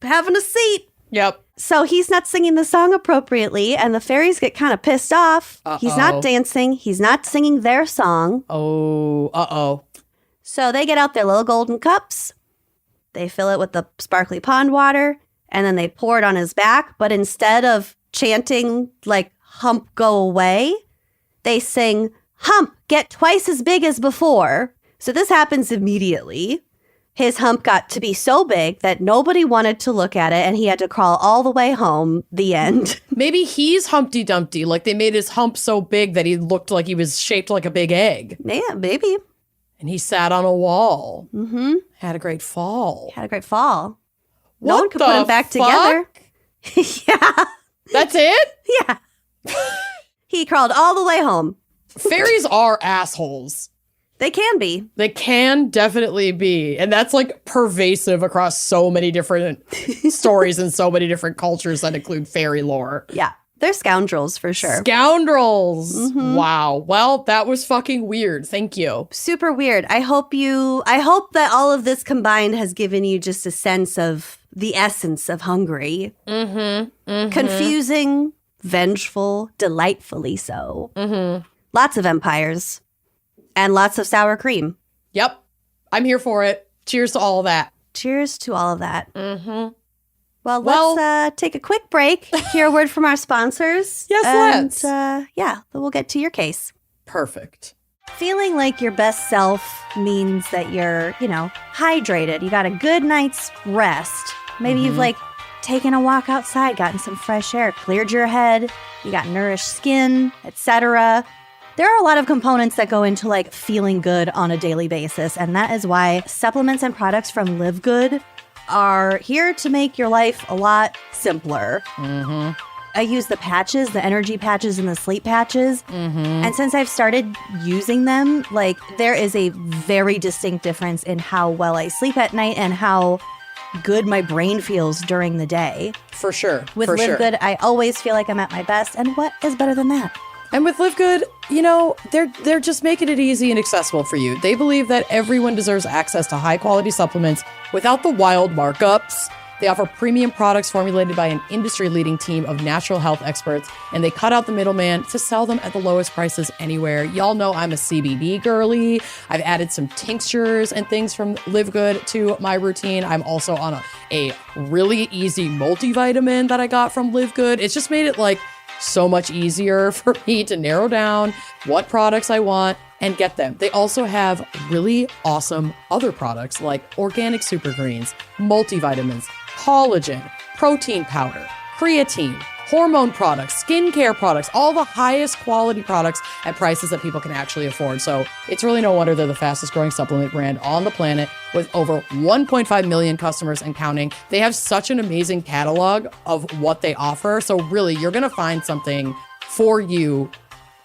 S3: having a seat."
S2: Yep.
S3: So he's not singing the song appropriately, and the fairies get kind of pissed off. He's not dancing. He's not singing their song.
S2: Oh.
S3: So they get out their little golden cups. They fill it with the sparkly pond water, and then they pour it on his back. But instead of chanting like "Hump, go away," they sing "Hump, get twice as big as before." So this happens immediately. His hump got to be so big that nobody wanted to look at it, and he had to crawl all the way home. The end.
S2: Maybe he's Humpty Dumpty. Like they made his hump so big that he looked like he was shaped like a big egg.
S3: Yeah, maybe.
S2: And he sat on a wall. Had a great fall.
S3: Had a great fall.
S2: What
S3: No one could put him back together. Yeah.
S2: That's it?
S3: Yeah. He crawled all the way home.
S2: Fairies are assholes.
S3: They can be.
S2: They can definitely be. And that's pervasive across so many different stories and so many different cultures that include fairy lore.
S3: Yeah. They're scoundrels for sure.
S2: Scoundrels. Wow. Well, that was fucking weird. Thank you.
S3: Super weird. I hope that all of this combined has given you just a sense of the essence of Hungary. Confusing, vengeful, delightfully so. Lots of empires. And lots of sour cream.
S2: Yep. I'm here for it. Cheers to all of that.
S3: Cheers to all of that. Well, let's take a quick break, hear a word from our sponsors.
S2: Yes, let's.
S3: Then we'll get to your case.
S2: Perfect.
S3: Feeling like your best self means that you're, hydrated. You got a good night's rest. Maybe you've taken a walk outside, gotten some fresh air, cleared your head, you got nourished skin, etc. There are a lot of components that go into feeling good on a daily basis, and that is why supplements and products from Live Good are here to make your life a lot simpler. I use the patches, the energy patches and the sleep patches. And since I've started using them, there is a very distinct difference in how well I sleep at night and how good my brain feels during the day.
S2: For sure.
S3: With Live Good, I always feel like I'm at my best. And what is better than that?
S2: And with Live Good, they're just making it easy and accessible for you. They believe that everyone deserves access to high-quality supplements without the wild markups. They offer premium products formulated by an industry-leading team of natural health experts, and they cut out the middleman to sell them at the lowest prices anywhere. Y'all know I'm a CBD girly. I've added some tinctures and things from Live Good to my routine. I'm also on a really easy multivitamin that I got from Live Good. It's just made it like so much easier for me to narrow down what products I want and get them. They also have really awesome other products like organic super greens, multivitamins, collagen, protein powder, creatine, hormone products, skincare products, all the highest quality products at prices that people can actually afford. So it's really no wonder they're the fastest growing supplement brand on the planet with over 1.5 million customers and counting. They have such an amazing catalog of what they offer. So really, you're going to find something for you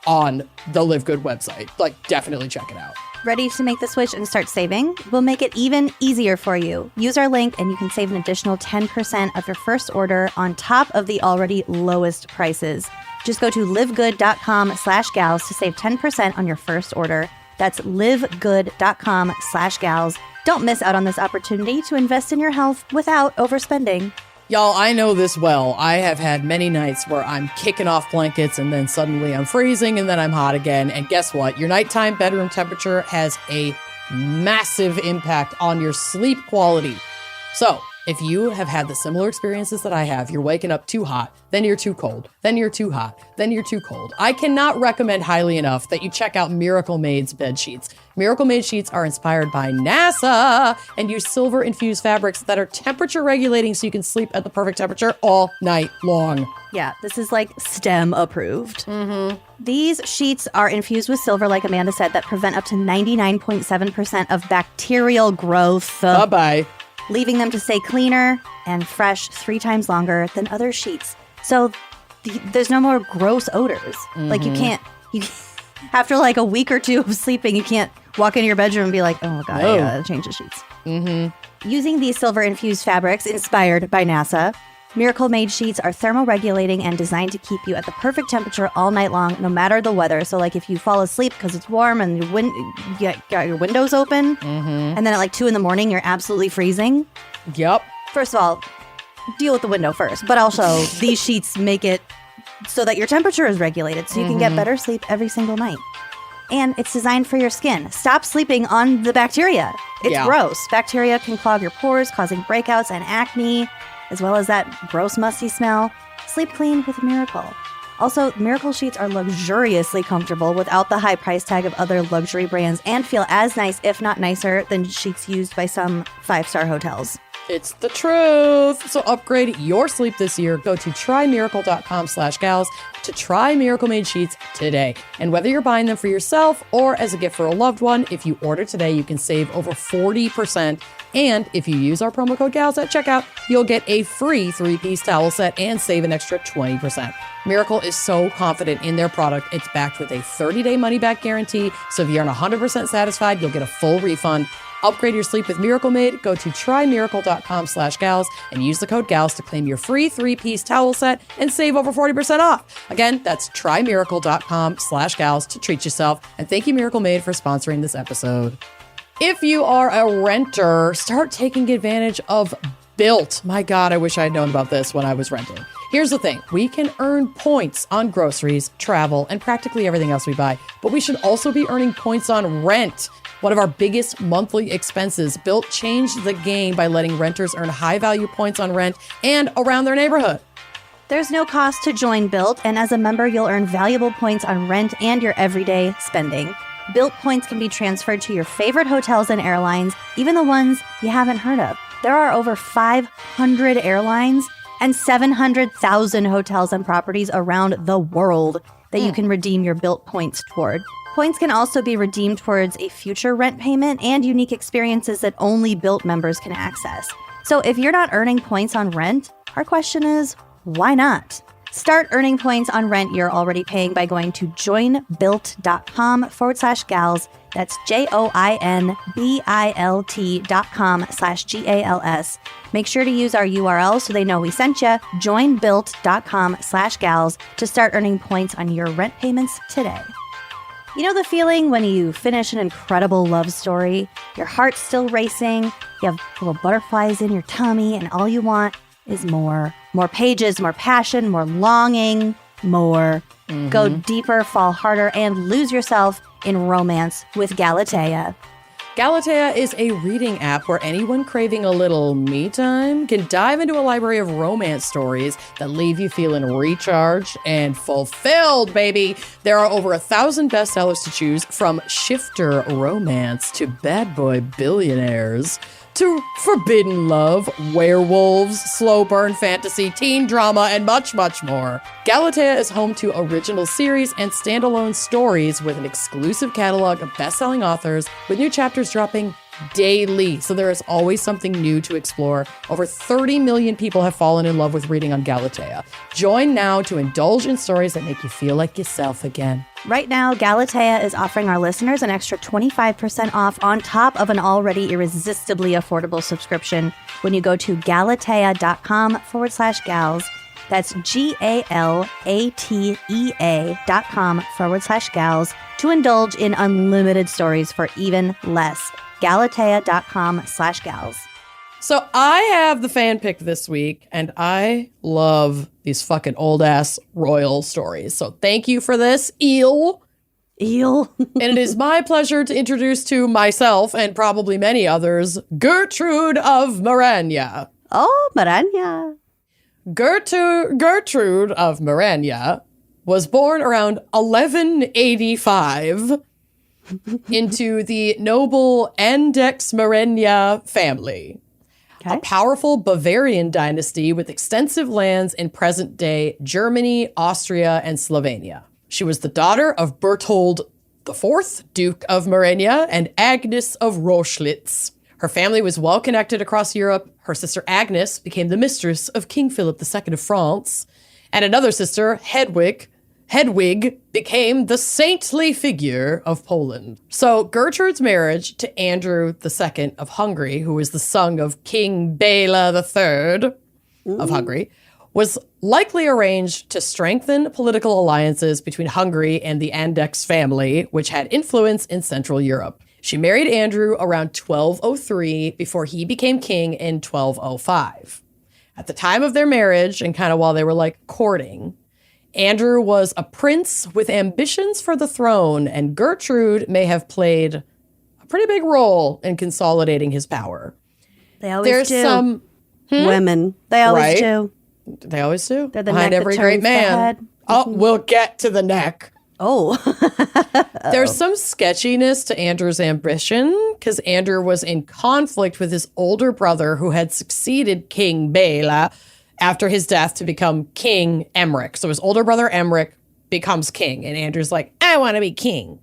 S2: on the Live Good website. Like, definitely check it out.
S3: Ready to make the switch and start saving? We'll make it even easier for you. Use our link and you can save an additional 10% of your first order on top of the already lowest prices. Just go to livegood.com/gals to save 10% on your first order. That's livegood.com/gals. Don't miss out on this opportunity to invest in your health without overspending.
S2: Y'all, I know this well. I have had many nights where I'm kicking off blankets and then suddenly I'm freezing and then I'm hot again. And guess what? Your nighttime bedroom temperature has a massive impact on your sleep quality. So if you have had the similar experiences that I have, you're waking up too hot, then you're too cold, then you're too hot, then you're too cold. I cannot recommend highly enough that you check out Miracle Made's bed sheets. Miracle Made sheets are inspired by NASA and use silver-infused fabrics that are temperature regulating so you can sleep at the perfect temperature all night long.
S3: Yeah, this is like STEM approved. Mm-hmm. These sheets are infused with silver, like Amanda said, that prevent up to 99.7% of bacterial growth.
S2: Bye-bye.
S3: Leaving them to stay cleaner and fresh 3 times longer than other sheets. So there's no more gross odors. Mm-hmm. Like you can't after like a week or two of sleeping, you can't walk into your bedroom and be like, oh God, I gotta change the sheets. Mm-hmm. Using these silver-infused fabrics inspired by NASA, Miracle Made sheets are thermoregulating and designed to keep you at the perfect temperature all night long, no matter the weather. So like if you fall asleep because it's warm and you got your windows open, and then at like 2 a.m, you're absolutely freezing.
S2: Yep.
S3: First of all, deal with the window first. But also, these sheets make it so that your temperature is regulated so you can get better sleep every single night. And it's designed for your skin. Stop sleeping on the bacteria. It's gross. Bacteria can clog your pores, causing breakouts and acne, as well as that gross, musty smell. Sleep clean with Miracle. Also, Miracle sheets are luxuriously comfortable without the high price tag of other luxury brands and feel as nice, if not nicer, than sheets used by some 5-star hotels.
S2: It's the truth. So upgrade your sleep this year. Go to trymiracle.com/gals to try Miracle Made sheets today. And whether you're buying them for yourself or as a gift for a loved one, if you order today, you can save over 40%. And if you use our promo code GALS at checkout, you'll get a free 3-piece towel set and save an extra 20%. Miracle is so confident in their product. It's backed with a 30-day money-back guarantee. So if you're not 100% satisfied, you'll get a full refund. Upgrade your sleep with Miracle Made. Go to trymiracle.com/gals and use the code GALS to claim your free 3-piece towel set and save over 40% off. Again, that's trymiracle.com/gals to treat yourself. And thank you, Miracle Made, for sponsoring this episode. If you are a renter, start taking advantage of Built. My God, I wish I had known about this when I was renting. Here's the thing. We can earn points on groceries, travel, and practically everything else we buy, but we should also be earning points on rent. One of our biggest monthly expenses. Built changed the game by letting renters earn high-value points on rent and around their neighborhood.
S3: There's no cost to join Built, and as a member, you'll earn valuable points on rent and your everyday spending. Built points can be transferred to your favorite hotels and airlines, even the ones you haven't heard of. There are over 500 airlines and 700,000 hotels and properties around the world that you can redeem your Built points toward. Points can also be redeemed towards a future rent payment and unique experiences that only Built members can access. So if you're not earning points on rent, our question is, why not? Start earning points on rent you're already paying by going to joinbuilt.com/gals. That's joinbilt.com/GALS. Make sure to use our URL so they know we sent you. Joinbuilt.com/gals to start earning points on your rent payments today. You know the feeling when you finish an incredible love story? Your heart's still racing, you have little butterflies in your tummy, and all you want is more. More pages, more passion, more longing, more. Go deeper, fall harder, and lose yourself in romance with Galatea.
S2: Galatea is a reading app where anyone craving a little me time can dive into a library of romance stories that leave you feeling recharged and fulfilled, baby. There are over 1,000 bestsellers to choose, from shifter romance to bad boy billionaires to forbidden love, werewolves, slow burn fantasy, teen drama, and much, much more. Galatea is home to original series and standalone stories with an exclusive catalog of best-selling authors, with new chapters dropping daily. So there is always something new to explore. Over 30 million people have fallen in love with reading on Galatea. Join now to indulge in stories that make you feel like yourself again.
S3: Right now, Galatea is offering our listeners an extra 25% off on top of an already irresistibly affordable subscription when you go to galatea.com/gals. That's GALATEA.com/gals to indulge in unlimited stories for even less. Galatea.com/gals.
S2: So I have the fan pick this week, and I love these fucking old-ass royal stories. So thank you for this, Eel.
S3: Eel.
S2: And it is my pleasure to introduce to myself, and probably many others, Gertrude of Maranya.
S3: Oh, Maranya.
S2: Gertrude of Maranya was born around 1185 into the noble Andex Marenya family. A powerful Bavarian dynasty with extensive lands in present-day Germany, Austria, and Slovenia. She was the daughter of Berthold IV, Duke of Marenya, and Agnes of Rochlitz. Her family was well connected across Europe. Her sister Agnes became the mistress of King Philip II of France, and another sister, Hedwig, became the saintly figure of Poland. So Gertrude's marriage to Andrew II of Hungary, who was the son of King Bela III of Hungary, was likely arranged to strengthen political alliances between Hungary and the Andex family, which had influence in Central Europe. She married Andrew around 1203 before he became king in 1205. At the time of their marriage, and kind of while they were like courting, Andrew was a prince with ambitions for the throne, and Gertrude may have played a pretty big role in consolidating his power.
S3: They always do. Women. They always do.
S2: They always do.
S3: They're the
S2: behind
S3: neck
S2: every
S3: that
S2: great
S3: turns the
S2: man.
S3: head.
S2: Oh, we'll get to the neck.
S3: Oh.
S2: There's some sketchiness to Andrew's ambition, because Andrew was in conflict with his older brother who had succeeded King Bela after his death to become King Emmerich. So his older brother Emmerich becomes king, and Andrew's like, I want to be king.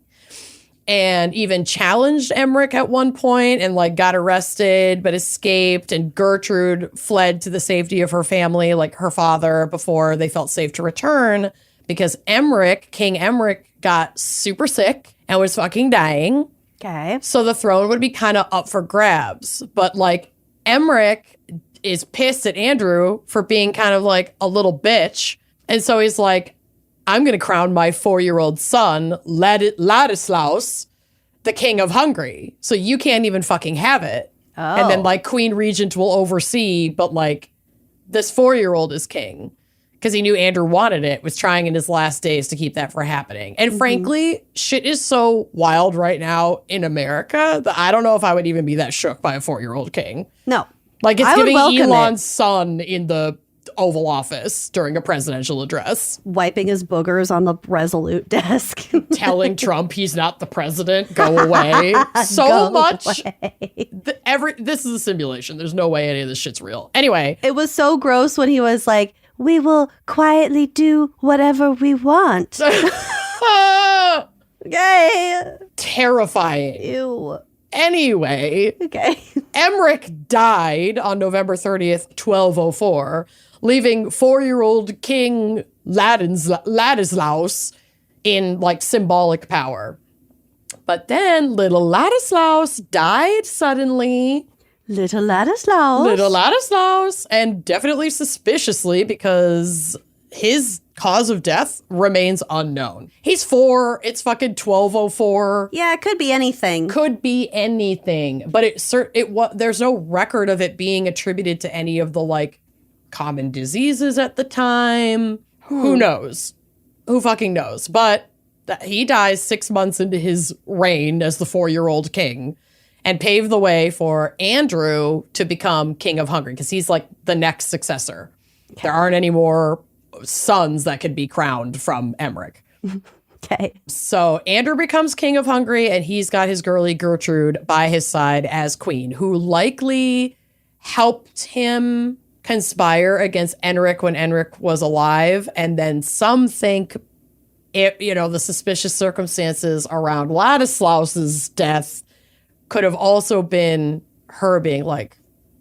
S2: And even challenged Emmerich at one point and like got arrested but escaped, and Gertrude fled to the safety of her family, like her father, before they felt safe to return, because King Emmerich got super sick and was fucking dying.
S3: Okay.
S2: So the throne would be kind of up for grabs. But like Emmerich is pissed at Andrew for being kind of like a little bitch. And so he's like, I'm going to crown my 4-year-old son, Ladislaus, the king of Hungary. So you can't even fucking have it.
S3: Oh.
S2: And then like Queen Regent will oversee, but like this 4-year-old is king. Because he knew Andrew wanted it, was trying in his last days to keep that from happening. And frankly, shit is so wild right now in America that I don't know if I would even be that shook by a 4-year-old king.
S3: No.
S2: Like, it's
S3: I would
S2: giving
S3: welcome
S2: Elon's son in the Oval Office during a presidential address.
S3: Wiping his boogers on the Resolute desk.
S2: Telling Trump he's not the president. Go away. So
S3: Go
S2: much.
S3: away.
S2: This is a simulation. There's no way any of this shit's real. Anyway.
S3: It was so gross when he was like, we will quietly do whatever we want. Okay.
S2: Terrifying.
S3: Ew.
S2: Anyway.
S3: Okay.
S2: Emmerich died on November 30th, 1204, leaving 4-year-old King Ladislaus in like symbolic power. But then little Ladislaus died suddenly.
S3: Little Ladislaus.
S2: Little Ladislaus, and definitely suspiciously, because his cause of death remains unknown. He's 4. It's fucking 1204.
S3: Yeah, it could be anything.
S2: Could be anything. But there's no record of it being attributed to any of the, like, common diseases at the time. Who knows? Who fucking knows? But he dies 6 months into his reign as the 4-year-old king and paved the way for Andrew to become king of Hungary because he's like the next successor. Okay. There aren't any more sons that could be crowned from Emmerich.
S3: Okay.
S2: So Andrew becomes king of Hungary, and he's got his girlie Gertrude by his side as queen, who likely helped him conspire against Enric when Enric was alive. And then some think the suspicious circumstances around Ladislaus's death could have also been her being like,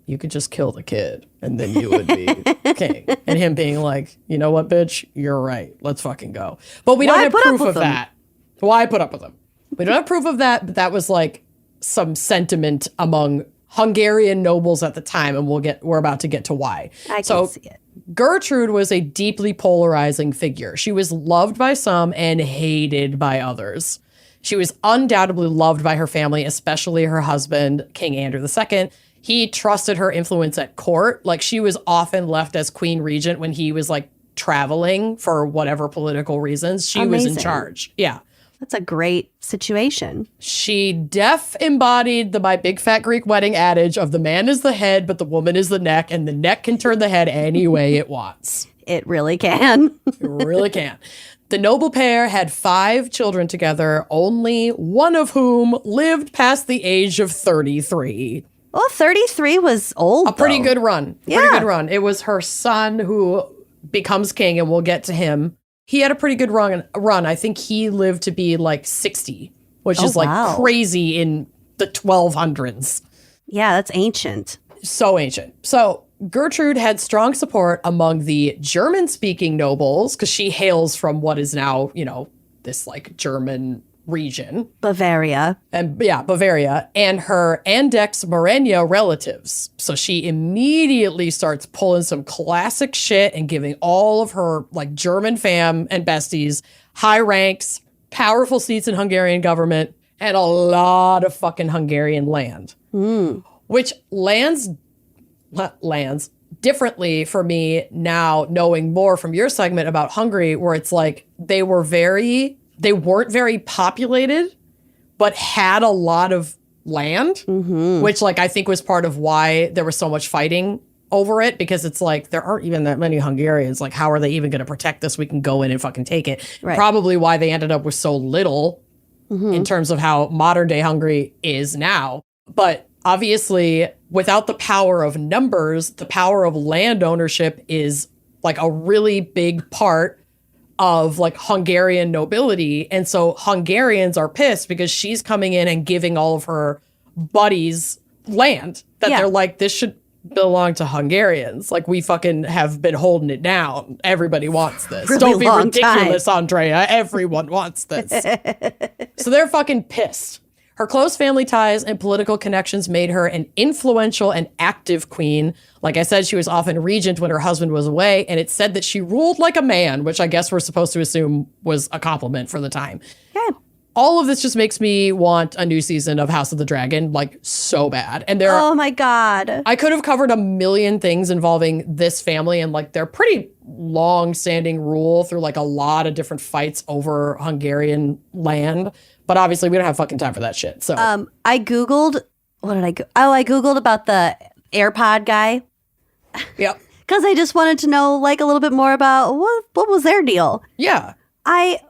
S2: you could just kill the kid and then you would be king. And him being like, you know what, bitch? You're right. Let's fucking go. But we don't have proof of that. Why put up with him? We don't have proof of that, but that was like some sentiment among Hungarian nobles at the time, and we're about to get to why.
S3: I can see it.
S2: Gertrude was a deeply polarizing figure. She was loved by some and hated by others. She was undoubtedly loved by her family, especially her husband, King Andrew II. He trusted her influence at court. Like, she was often left as queen regent when he was like traveling for whatever political reasons. She was in charge. Yeah.
S3: That's a great situation.
S2: She embodied the My Big Fat Greek Wedding adage of the man is the head, but the woman is the neck, and the neck can turn the head any way it wants.
S3: It really can.
S2: It really can. The noble pair had 5 children together, only one of whom lived past the age of 33.
S3: Well, 33 was old.
S2: A pretty good run.
S3: Yeah.
S2: Pretty good run. It was her son who becomes king, and we'll get to him. He had a pretty good run. I think he lived to be like 60, which is like crazy in the 1200s.
S3: Yeah, that's ancient.
S2: So ancient. So Gertrude had strong support among the German-speaking nobles because she hails from what is now, this like German region.
S3: Bavaria.
S2: Bavaria. And her Andex-Morena relatives. So she immediately starts pulling some classic shit and giving all of her like German fam and besties high ranks, powerful seats in Hungarian government, and a lot of fucking Hungarian land. Which lands differently for me now, knowing more from your segment about Hungary, where it's like they weren't very populated, but had a lot of land, which like I think was part of why there was so much fighting over it, because it's like there aren't even that many Hungarians. Like, how are they even going to protect this? We can go in and fucking take it. Right. Probably why they ended up with so little in terms of how modern day Hungary is now. But obviously, without the power of numbers, the power of land ownership is like a really big part of like Hungarian nobility. And so Hungarians are pissed because she's coming in and giving all of her buddies land that they're like, this should belong to Hungarians. Like, we fucking have been holding it down. Everybody wants this.
S3: Really
S2: Don't be ridiculous, Andrea. Everyone wants this. So they're fucking pissed. Her close family ties and political connections made her an influential and active queen. Like I said, she was often regent when her husband was away, and it's said that she ruled like a man, which I guess we're supposed to assume was a compliment for the time.
S3: Yeah.
S2: All of this just makes me want a new season of House of the Dragon, like, so bad. And
S3: oh my God.
S2: I could have covered a million things involving this family and like their pretty long-standing rule through like a lot of different fights over Hungarian land. But obviously, we don't have fucking time for that shit. So
S3: I Googled, what did I go? Oh, I Googled about the AirPod guy.
S2: Yep.
S3: Because I just wanted to know like a little bit more about what was their deal.
S2: Yeah.
S3: I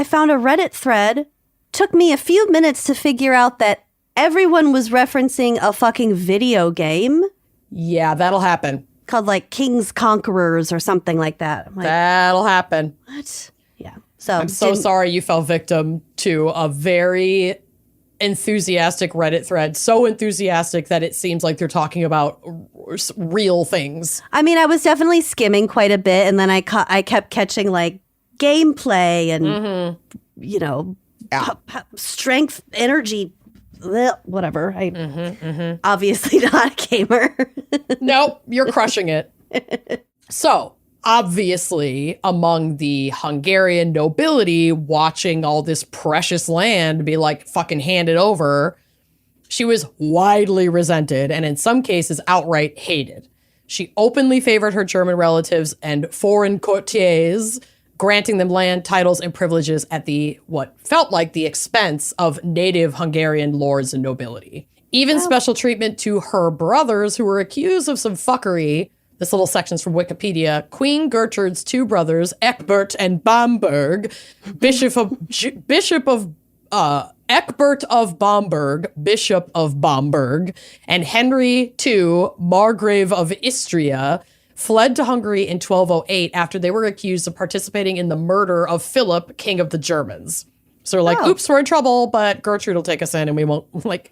S3: found a Reddit thread. Took me a few minutes to figure out that everyone was referencing a fucking video game.
S2: Yeah, that'll happen.
S3: Called like King's Conquerors or something like that. I'm like,
S2: that'll happen.
S3: What? Yeah. So
S2: I'm so sorry you fell victim to a very enthusiastic Reddit thread. So enthusiastic that it seems like they're talking about real things.
S3: I mean, I was definitely skimming quite a bit, and then I kept catching like gameplay and strength, energy, whatever. Obviously not a gamer.
S2: Nope, you're crushing it. So obviously, among the Hungarian nobility watching all this precious land be like fucking handed over, she was widely resented and in some cases outright hated. She openly favored her German relatives and foreign courtiers, granting them land, titles, and privileges at what felt like the expense of native Hungarian lords and nobility. Even special treatment to her brothers who were accused of some fuckery. This little section's from Wikipedia. Queen Gertrude's two brothers, Ecbert and Bamberg, Bishop of Ecbert of Bamberg, Bishop of Bamberg, and Henry II, Margrave of Istria, fled to Hungary in 1208 after they were accused of participating in the murder of Philip, King of the Germans. So they're like, oops, we're in trouble, but Gertrude will take us in and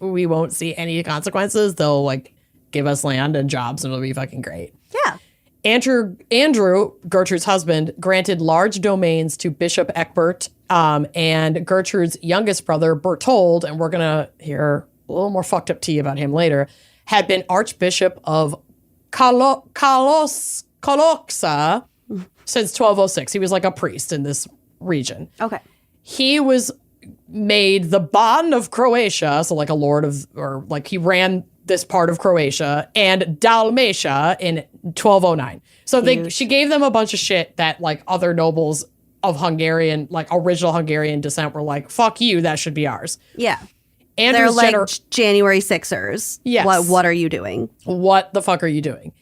S2: we won't see any consequences. They'll like give us land and jobs and it'll be fucking great.
S3: Yeah.
S2: Andrew, Gertrude's husband, granted large domains to Bishop Ecbert and Gertrude's youngest brother, Berthold, and we're going to hear a little more fucked up tea about him later, had been Archbishop of Kalocsa since 1206. He was like a priest in this region.
S3: Okay.
S2: He was made the Ban of Croatia, so like a lord of, or like he ran this part of Croatia, and Dalmatia in 1209. So she gave them a bunch of shit that like other nobles of Hungarian, like original Hungarian descent were like, fuck you, that should be ours.
S3: Yeah.
S2: Andrew's
S3: They're like January Sixers.
S2: Yes.
S3: What are you doing?
S2: What the fuck are you doing?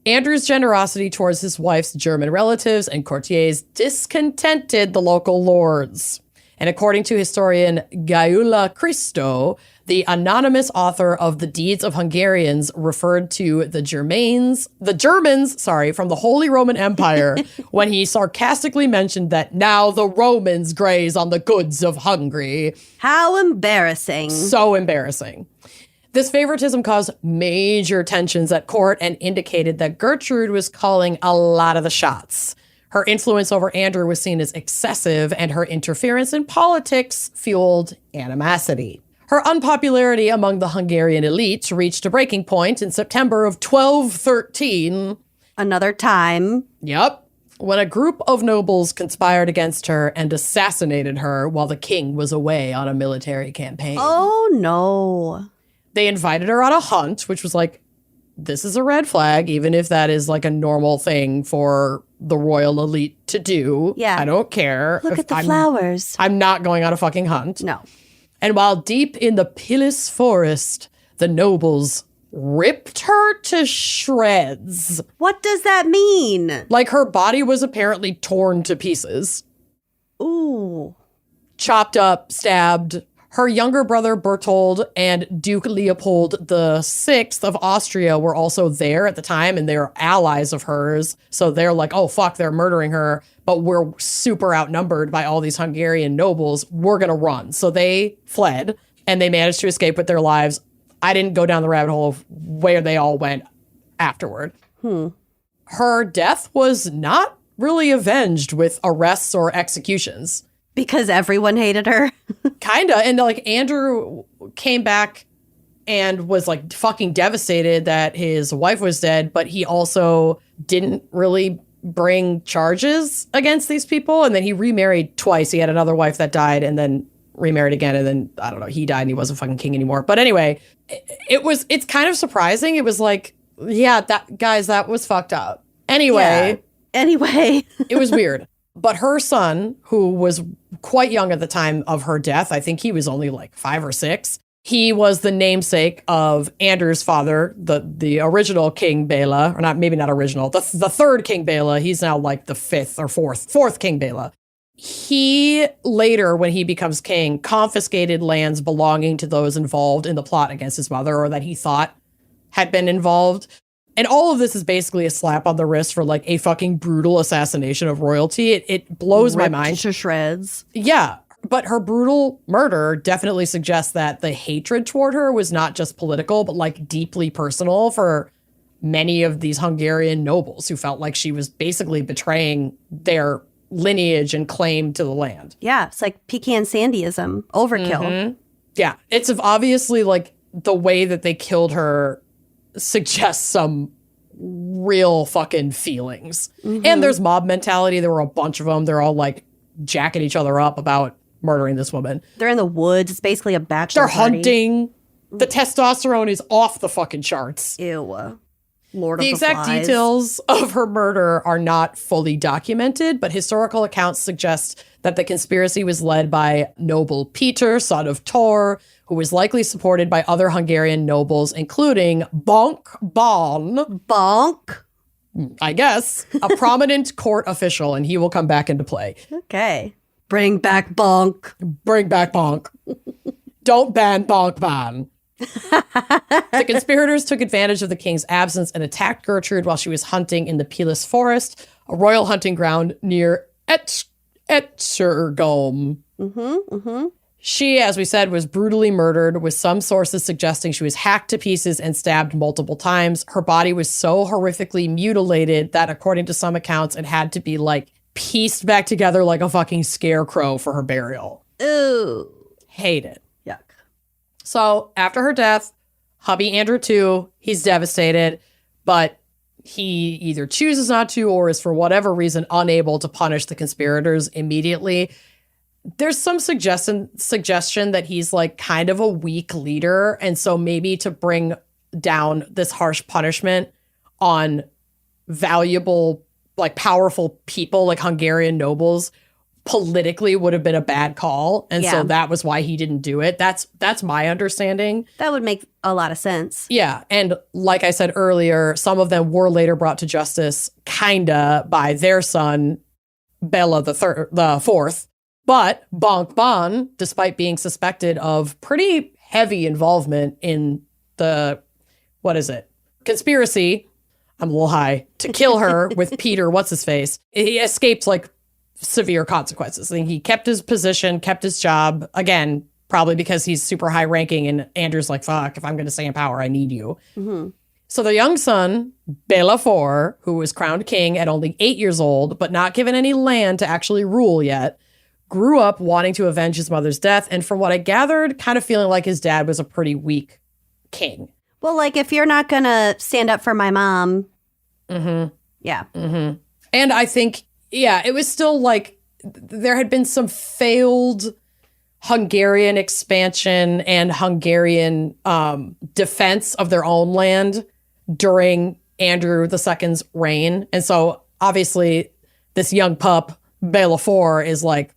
S2: Andrew's generosity towards his wife's German relatives and courtiers discontented the local lords. And according to historian Gyula Christo, the anonymous author of The Deeds of Hungarians referred to the Germans, from the Holy Roman Empire when he sarcastically mentioned that now the Romans graze on the goods of Hungary.
S3: How embarrassing.
S2: So embarrassing. This favoritism caused major tensions at court and indicated that Gertrude was calling a lot of the shots. Her influence over Andrew was seen as excessive, and her interference in politics fueled animosity. Her unpopularity among the Hungarian elite reached a breaking point in September of 1213.
S3: Another time.
S2: Yep. When a group of nobles conspired against her and assassinated her while the king was away on a military campaign.
S3: Oh, no.
S2: They invited her on a hunt, which was like, this is a red flag, even if that is like a normal thing for the royal elite to do.
S3: Yeah.
S2: I don't care.
S3: Look at the flowers.
S2: I'm not going on a fucking hunt.
S3: No.
S2: And while deep in the Pilis forest, the nobles ripped her to shreds.
S3: What does that mean?
S2: Like her body was apparently torn to pieces.
S3: Ooh.
S2: Chopped up, stabbed. Her younger brother Berthold and Duke Leopold VI of Austria were also there at the time, and they're allies of hers. So they're like, oh, fuck, they're murdering her, but we're super outnumbered by all these Hungarian nobles. We're going to run. So they fled, and they managed to escape with their lives. I didn't go down the rabbit hole of where they all went afterward. Her death was not really avenged with arrests or executions.
S3: Because everyone hated her?
S2: Kinda. And like Andrew came back and was like fucking devastated that his wife was dead, but he also didn't really bring charges against these people. And then he remarried twice. He had another wife that died and then remarried again. And then, I don't know, he died and he wasn't fucking king anymore. But anyway, it's kind of surprising. It was like, yeah, that was fucked up. Anyway.
S3: It
S2: was weird. But her son, who was quite young at the time of her death, I think he was only like 5 or 6. He was the namesake of Andrew's father, the original King Bela, or not, maybe not original, the third King Bela. He's now like the fourth King Bela. He later, when he becomes king, confiscated lands belonging to those involved in the plot against his mother, or that he thought had been involved. And all of this is basically a slap on the wrist for like a fucking brutal assassination of royalty. It blows my mind.
S3: To shreds.
S2: Yeah. But her brutal murder definitely suggests that the hatred toward her was not just political, but like deeply personal for many of these Hungarian nobles who felt like she was basically betraying their lineage and claim to the land.
S3: Yeah. It's like pecan sandyism. Overkill.
S2: Mm-hmm. Yeah. It's obviously like the way that they killed her suggests some real fucking feelings. And there's mob mentality. There were a bunch of them. They're all like jacking each other up about murdering this woman.
S3: They're in the woods. It's basically a bachelor
S2: They're
S3: party.
S2: hunting. The testosterone is off the fucking charts.
S3: Ew. Lord of
S2: The
S3: the
S2: exact
S3: Flies.
S2: details of her murder are not fully documented, but historical accounts suggest that the conspiracy was led by noble Peter, son of Tor, who was likely supported by other Hungarian nobles, including Bonk Bon,
S3: Bonk.
S2: I guess, a prominent court official, and he will come back into play.
S3: Okay. Bring back Bonk.
S2: Bring back Bonk. Don't ban Bonk Bon. The conspirators took advantage of the king's absence and attacked Gertrude while she was hunting in the Pilis Forest, a royal hunting ground near Esztergom. She, as we said, was brutally murdered, with some sources suggesting she was hacked to pieces and stabbed multiple times. Her body was so horrifically mutilated that, according to some accounts, it had to be like pieced back together like a fucking scarecrow for her burial.
S3: Ooh.
S2: Hate it.
S3: Yuck.
S2: So after her death, hubby Andrew too, he's devastated, but he either chooses not to or is for whatever reason unable to punish the conspirators immediately. There's some suggestion that he's like kind of a weak leader. And so maybe to bring down this harsh punishment on valuable, like powerful people like Hungarian nobles politically would have been a bad call. And so that was why he didn't do it. That's my understanding.
S3: That would make a lot of sense.
S2: Yeah. And like I said earlier, some of them were later brought to justice kinda by their son, Bela the Fourth. But Bonk Bon, despite being suspected of pretty heavy involvement in the, conspiracy, I'm a little high, to kill her with Peter, what's-his-face, he escaped like severe consequences. I think he kept his position, kept his job, again, probably because he's super high ranking and Andrew's like, fuck, if I'm going to stay in power, I need you. So the young son, Bela IV, who was crowned king at only 8 years old, but not given any land to actually rule yet, grew up wanting to avenge his mother's death, and from what I gathered, kind of feeling like his dad was a pretty weak king.
S3: Well, like, if you're not going to stand up for my mom. Yeah.
S2: And I think, it was still like, there had been some failed Hungarian expansion and Hungarian defense of their own land during Andrew II's reign. And so, obviously, this young pup, Bela IV, is like,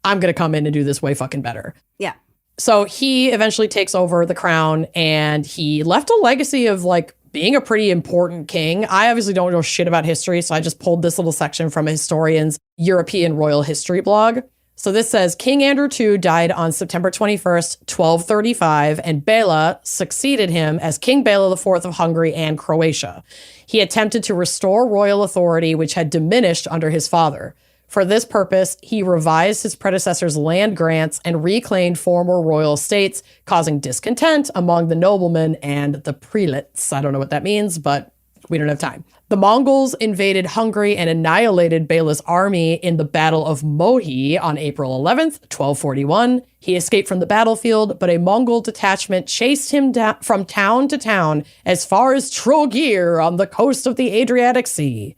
S2: I'm going to come in and do this way fucking better.
S3: Yeah.
S2: So he eventually takes over the crown, and he left a legacy of like being a pretty important king. I obviously don't know shit about history, so I just pulled this little section from a historian's European royal history blog. So this says, King Andrew II died on September 21st, 1235, and Bela succeeded him as King Bela IV of Hungary and Croatia. He attempted to restore royal authority, which had diminished under his father. For this purpose, he revised his predecessor's land grants and reclaimed former royal estates, causing discontent among the noblemen and the prelates. I don't know what that means, but we don't have time. The Mongols invaded Hungary and annihilated Bela's army in the Battle of Mohi on April 11th, 1241. He escaped from the battlefield, but a Mongol detachment chased him from town to town as far as Trogir on the coast of the Adriatic Sea.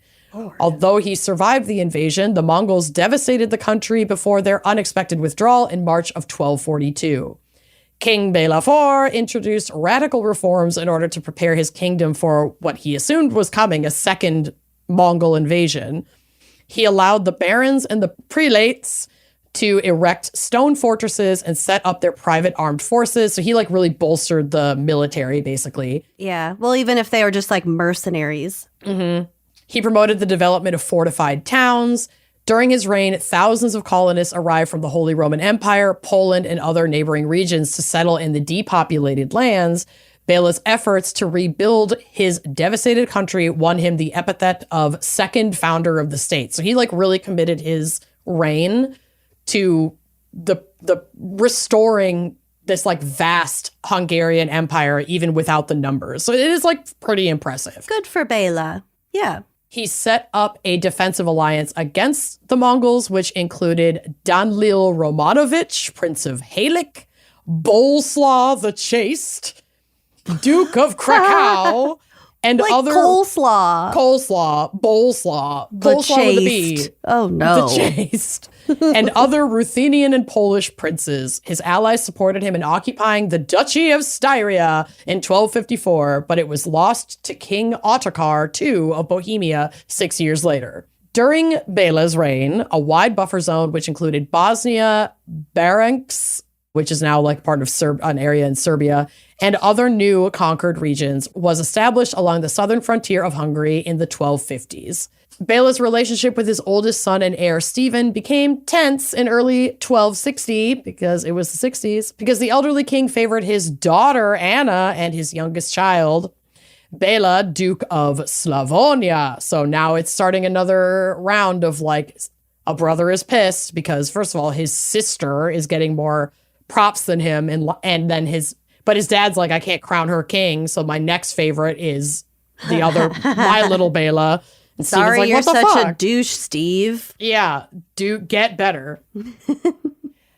S2: Although he survived the invasion, the Mongols devastated the country before their unexpected withdrawal in March of 1242. King Bela IV introduced radical reforms in order to prepare his kingdom for what he assumed was coming, a second Mongol invasion. He allowed the barons and the prelates to erect stone fortresses and set up their private armed forces. So he like really bolstered the military, basically.
S3: Yeah. Well, even if they were just like mercenaries.
S2: He promoted the development of fortified towns. During his reign, thousands of colonists arrived from the Holy Roman Empire, Poland, and other neighboring regions to settle in the depopulated lands. Bela's efforts to rebuild his devastated country won him the epithet of second founder of the state. So he like really committed his reign to the restoring this like vast Hungarian empire, even without the numbers. So it is like pretty impressive.
S3: Good for Bela. Yeah.
S2: He set up a defensive alliance against the Mongols, which included Danlil Romanovich, Prince of Halik, Boleslaw the Chaste, Duke of Krakow, and
S3: like
S2: other
S3: coleslaw.
S2: Coleslaw
S3: The
S2: coleslaw with a B.
S3: chaste. Oh, no.
S2: The chaste. And other Ruthenian and Polish princes. His allies supported him in occupying the Duchy of Styria in 1254, but it was lost to King Ottokar II of Bohemia 6 years later. During Bela's reign, a wide buffer zone, which included Bosnia, Baranks, which is now like part of an area in Serbia, and other new conquered regions, was established along the southern frontier of Hungary in the 1250s. Bela's relationship with his oldest son and heir, Stephen, became tense in early 1260, because it was the 60s, because the elderly king favored his daughter, Anna, and his youngest child, Bela, Duke of Slavonia. So now it's starting another round of like, a brother is pissed because, first of all, his sister is getting more props than him, and then his dad's like, I can't crown her king, so my next favorite is the other, my little Bela. And
S3: Sorry,
S2: like,
S3: you're
S2: what the
S3: such
S2: fuck?
S3: a douche, Steve.
S2: Yeah, get better.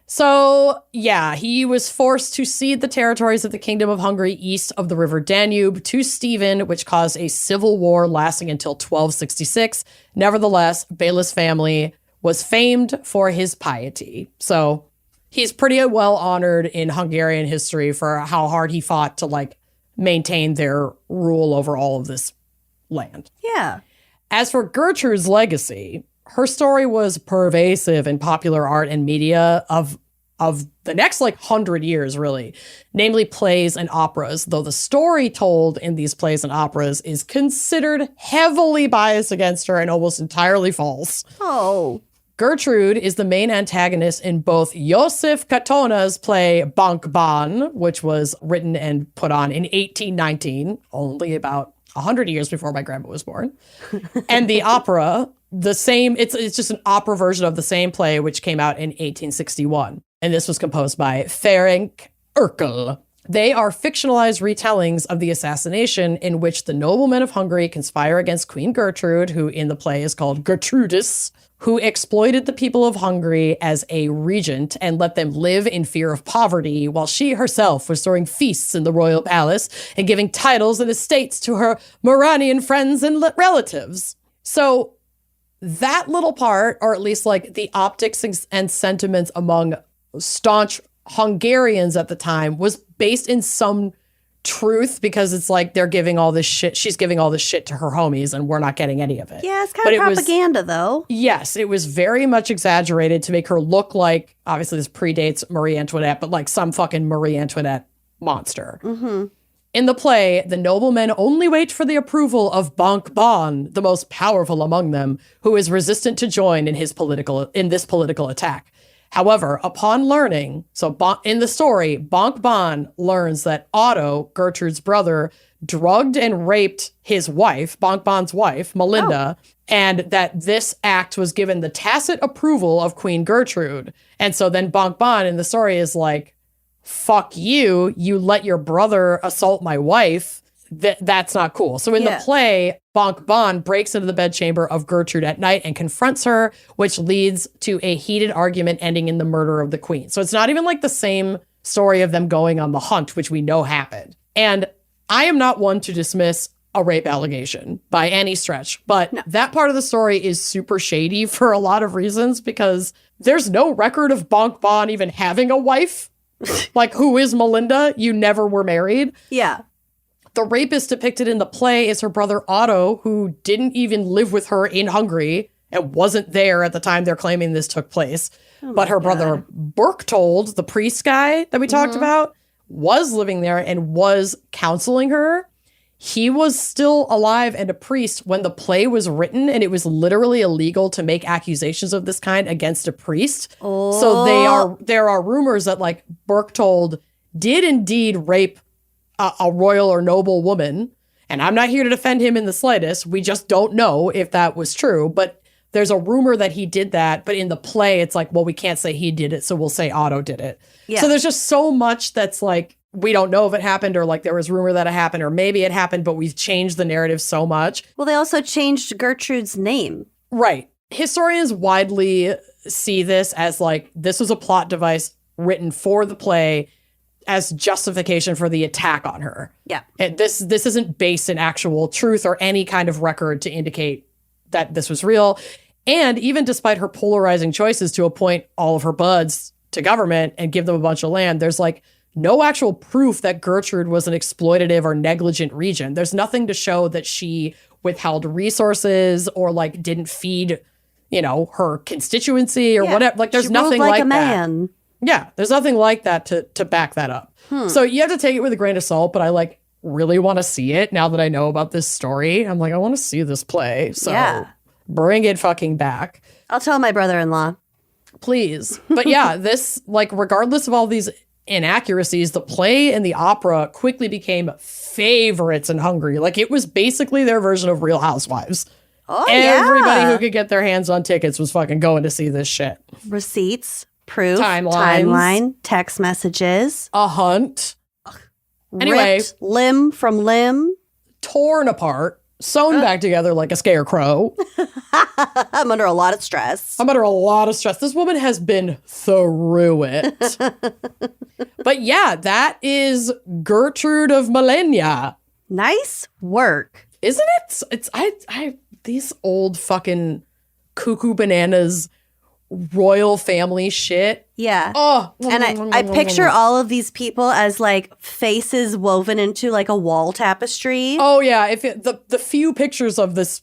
S2: So, yeah, he was forced to cede the territories of the Kingdom of Hungary east of the River Danube to Stephen, which caused a civil war lasting until 1266. Nevertheless, Bela's family was famed for his piety. So he's pretty well honored in Hungarian history for how hard he fought to like maintain their rule over all of this land.
S3: Yeah.
S2: As for Gertrude's legacy, her story was pervasive in popular art and media of the next like 100 years, really, namely plays and operas, though the story told in these plays and operas is considered heavily biased against her and almost entirely false.
S3: Oh.
S2: Gertrude is the main antagonist in both Josef Katona's play Bankban, which was written and put on in 1819, only about 100 years before my grandma was born, and the opera, the same, it's just an opera version of the same play, which came out in 1861. And this was composed by Ferenc Erkel. They are fictionalized retellings of the assassination in which the noblemen of Hungary conspire against Queen Gertrude, who in the play is called Gertrudis, who exploited the people of Hungary as a regent and let them live in fear of poverty, while she herself was throwing feasts in the royal palace and giving titles and estates to her Moranian friends and relatives. So that little part, or at least like the optics and sentiments among staunch Hungarians at the time, was based in some truth, because it's like they're giving all this shit. She's giving all this shit to her homies and we're not getting any of it.
S3: Yeah, it's kind of propaganda, though.
S2: Yes, it was very much exaggerated to make her look like, obviously this predates Marie Antoinette, but like some fucking Marie Antoinette monster.
S3: Mm-hmm.
S2: In the play, the noblemen only wait for the approval of Bankban, the most powerful among them, who is resistant to join in this political attack. However, upon learning, in the story, Bankban learns that Otto, Gertrude's brother, drugged and raped his wife, Bankban's wife, Melinda, and that this act was given the tacit approval of Queen Gertrude. And so then Bankban in the story is like, fuck you, you let your brother assault my wife. That's not cool. So in the play, Bankban breaks into the bedchamber of Gertrude at night and confronts her, which leads to a heated argument ending in the murder of the queen. So it's not even like the same story of them going on the hunt, which we know happened. And I am not one to dismiss a rape allegation by any stretch, but that part of the story is super shady for a lot of reasons, because there's no record of Bankban even having a wife. Like, who is Melinda? You never were married.
S3: Yeah.
S2: The rapist depicted in the play is her brother Otto, who didn't even live with her in Hungary and wasn't there at the time they're claiming this took place. But her brother Berchtold, the priest guy that we talked about, was living there and was counseling her. He was still alive and a priest when the play was written, and it was literally illegal to make accusations of this kind against a priest.
S3: Oh.
S2: So there are rumors that like Berchtold did indeed rape a royal or noble woman, and I'm not here to defend him in the slightest. We just don't know if that was true, but there's a rumor that he did that. But in the play, it's like, well, we can't say he did it, so we'll say Otto did it. Yeah. So there's just so much that's like, we don't know if it happened, or like there was rumor that it happened, or maybe it happened, but we've changed the narrative so much.
S3: Well, they also changed Gertrude's name.
S2: Right. Historians widely see this as like, this was a plot device written for the play as justification for the attack on her.
S3: Yeah.
S2: And this isn't based in actual truth or any kind of record to indicate that this was real. And even despite her polarizing choices to appoint all of her buds to government and give them a bunch of land, there's like no actual proof that Gertrude was an exploitative or negligent regent. There's nothing to show that she withheld resources or like didn't feed, you know, her constituency or whatever. Like there's
S3: she
S2: nothing
S3: ruled
S2: like
S3: a
S2: that.
S3: man.
S2: Yeah, there's nothing like that to back that up. So you have to take it with a grain of salt, but I like really want to see it now that I know about this story. I'm like, I want to see this play. So bring it fucking back.
S3: I'll tell my brother-in-law.
S2: Please. But yeah, this, like, regardless of all these inaccuracies, the play and the opera quickly became favorites in Hungary. Like, it was basically their version of Real Housewives.
S3: Oh,
S2: Everybody who could get their hands on tickets was fucking going to see this shit.
S3: Receipts, proof,
S2: Timelines.
S3: timeline, text messages.
S2: A hunt. Anyway.
S3: Ripped limb from limb.
S2: Torn apart. Sewn back together like a scarecrow.
S3: I'm under a lot of stress.
S2: I'm under a lot of stress. This woman has been through it. But yeah, that is Gertrude of Millennia.
S3: Nice work.
S2: Isn't it? It's I these old fucking cuckoo bananas royal family shit.
S3: Yeah.
S2: Oh.
S3: And I picture all of these people as like faces woven into like a wall tapestry.
S2: Oh yeah, the few pictures of the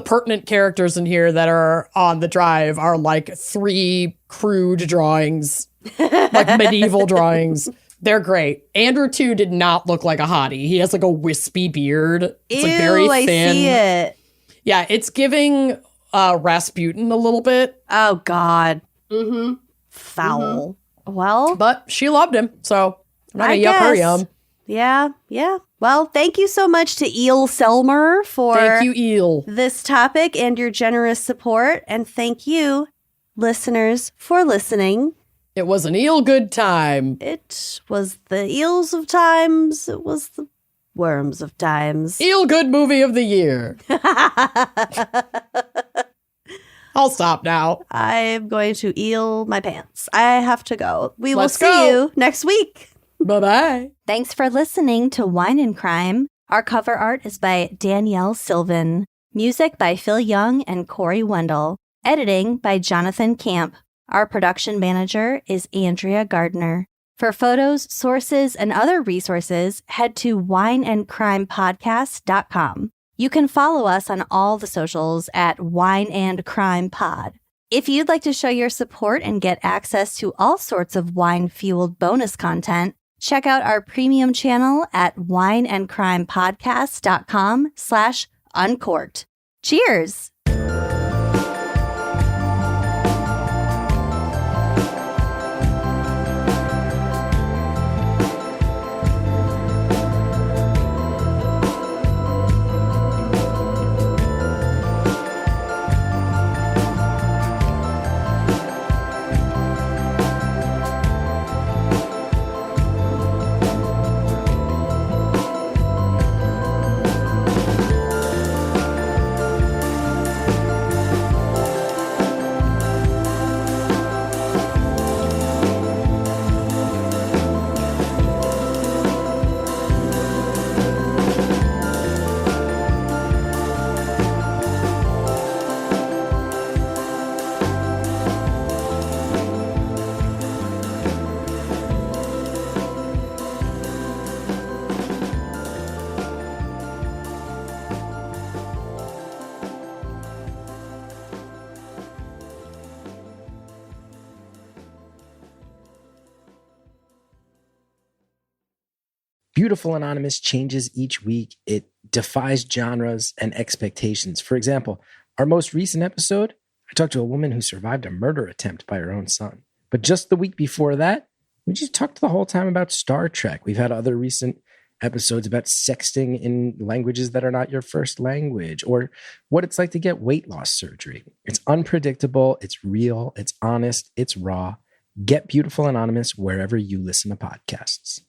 S2: pertinent characters in here that are on the drive are like 3 crude drawings, like medieval drawings. They're great. Andrew too did not look like a hottie. He has like a wispy beard. It's like very thin.
S3: I see it.
S2: Yeah, it's giving Rasputin a little bit.
S3: Oh God. Mm-hmm. Foul. Mm-hmm. Well,
S2: but she loved him, so I'm not gonna yuck her yum.
S3: Yeah. Well, thank you so much to Eel Selmer for
S2: thank you, Eel,
S3: this topic and your generous support. And thank you, listeners, for listening.
S2: It was an eel good time.
S3: It was the eels of times. It was the worms of times.
S2: Eel good movie of the year. I'll stop now.
S3: I'm going to eel my pants. I have to go. We will
S2: Let's
S3: see
S2: go.
S3: you next week.
S2: Bye-bye.
S3: Thanks for listening to Wine and Crime. Our cover art is by Danielle Sylvan. Music by Phil Young and Corey Wendell. Editing by Jonathan Camp. Our production manager is Andrea Gardner. For photos, sources, and other resources, head to wineandcrimepodcast.com. You can follow us on all the socials at Wine and Crime Pod. If you'd like to show your support and get access to all sorts of wine-fueled bonus content, check out our premium channel at wineandcrimepodcast.com/uncorked. Cheers!
S5: Beautiful Anonymous changes each week. It defies genres and expectations. For example, our most recent episode, I talked to a woman who survived a murder attempt by her own son. But just the week before that, we just talked the whole time about Star Trek. We've had other recent episodes about sexting in languages that are not your first language, or what it's like to get weight loss surgery. It's unpredictable, it's real, it's honest, it's raw. Get Beautiful Anonymous wherever you listen to podcasts.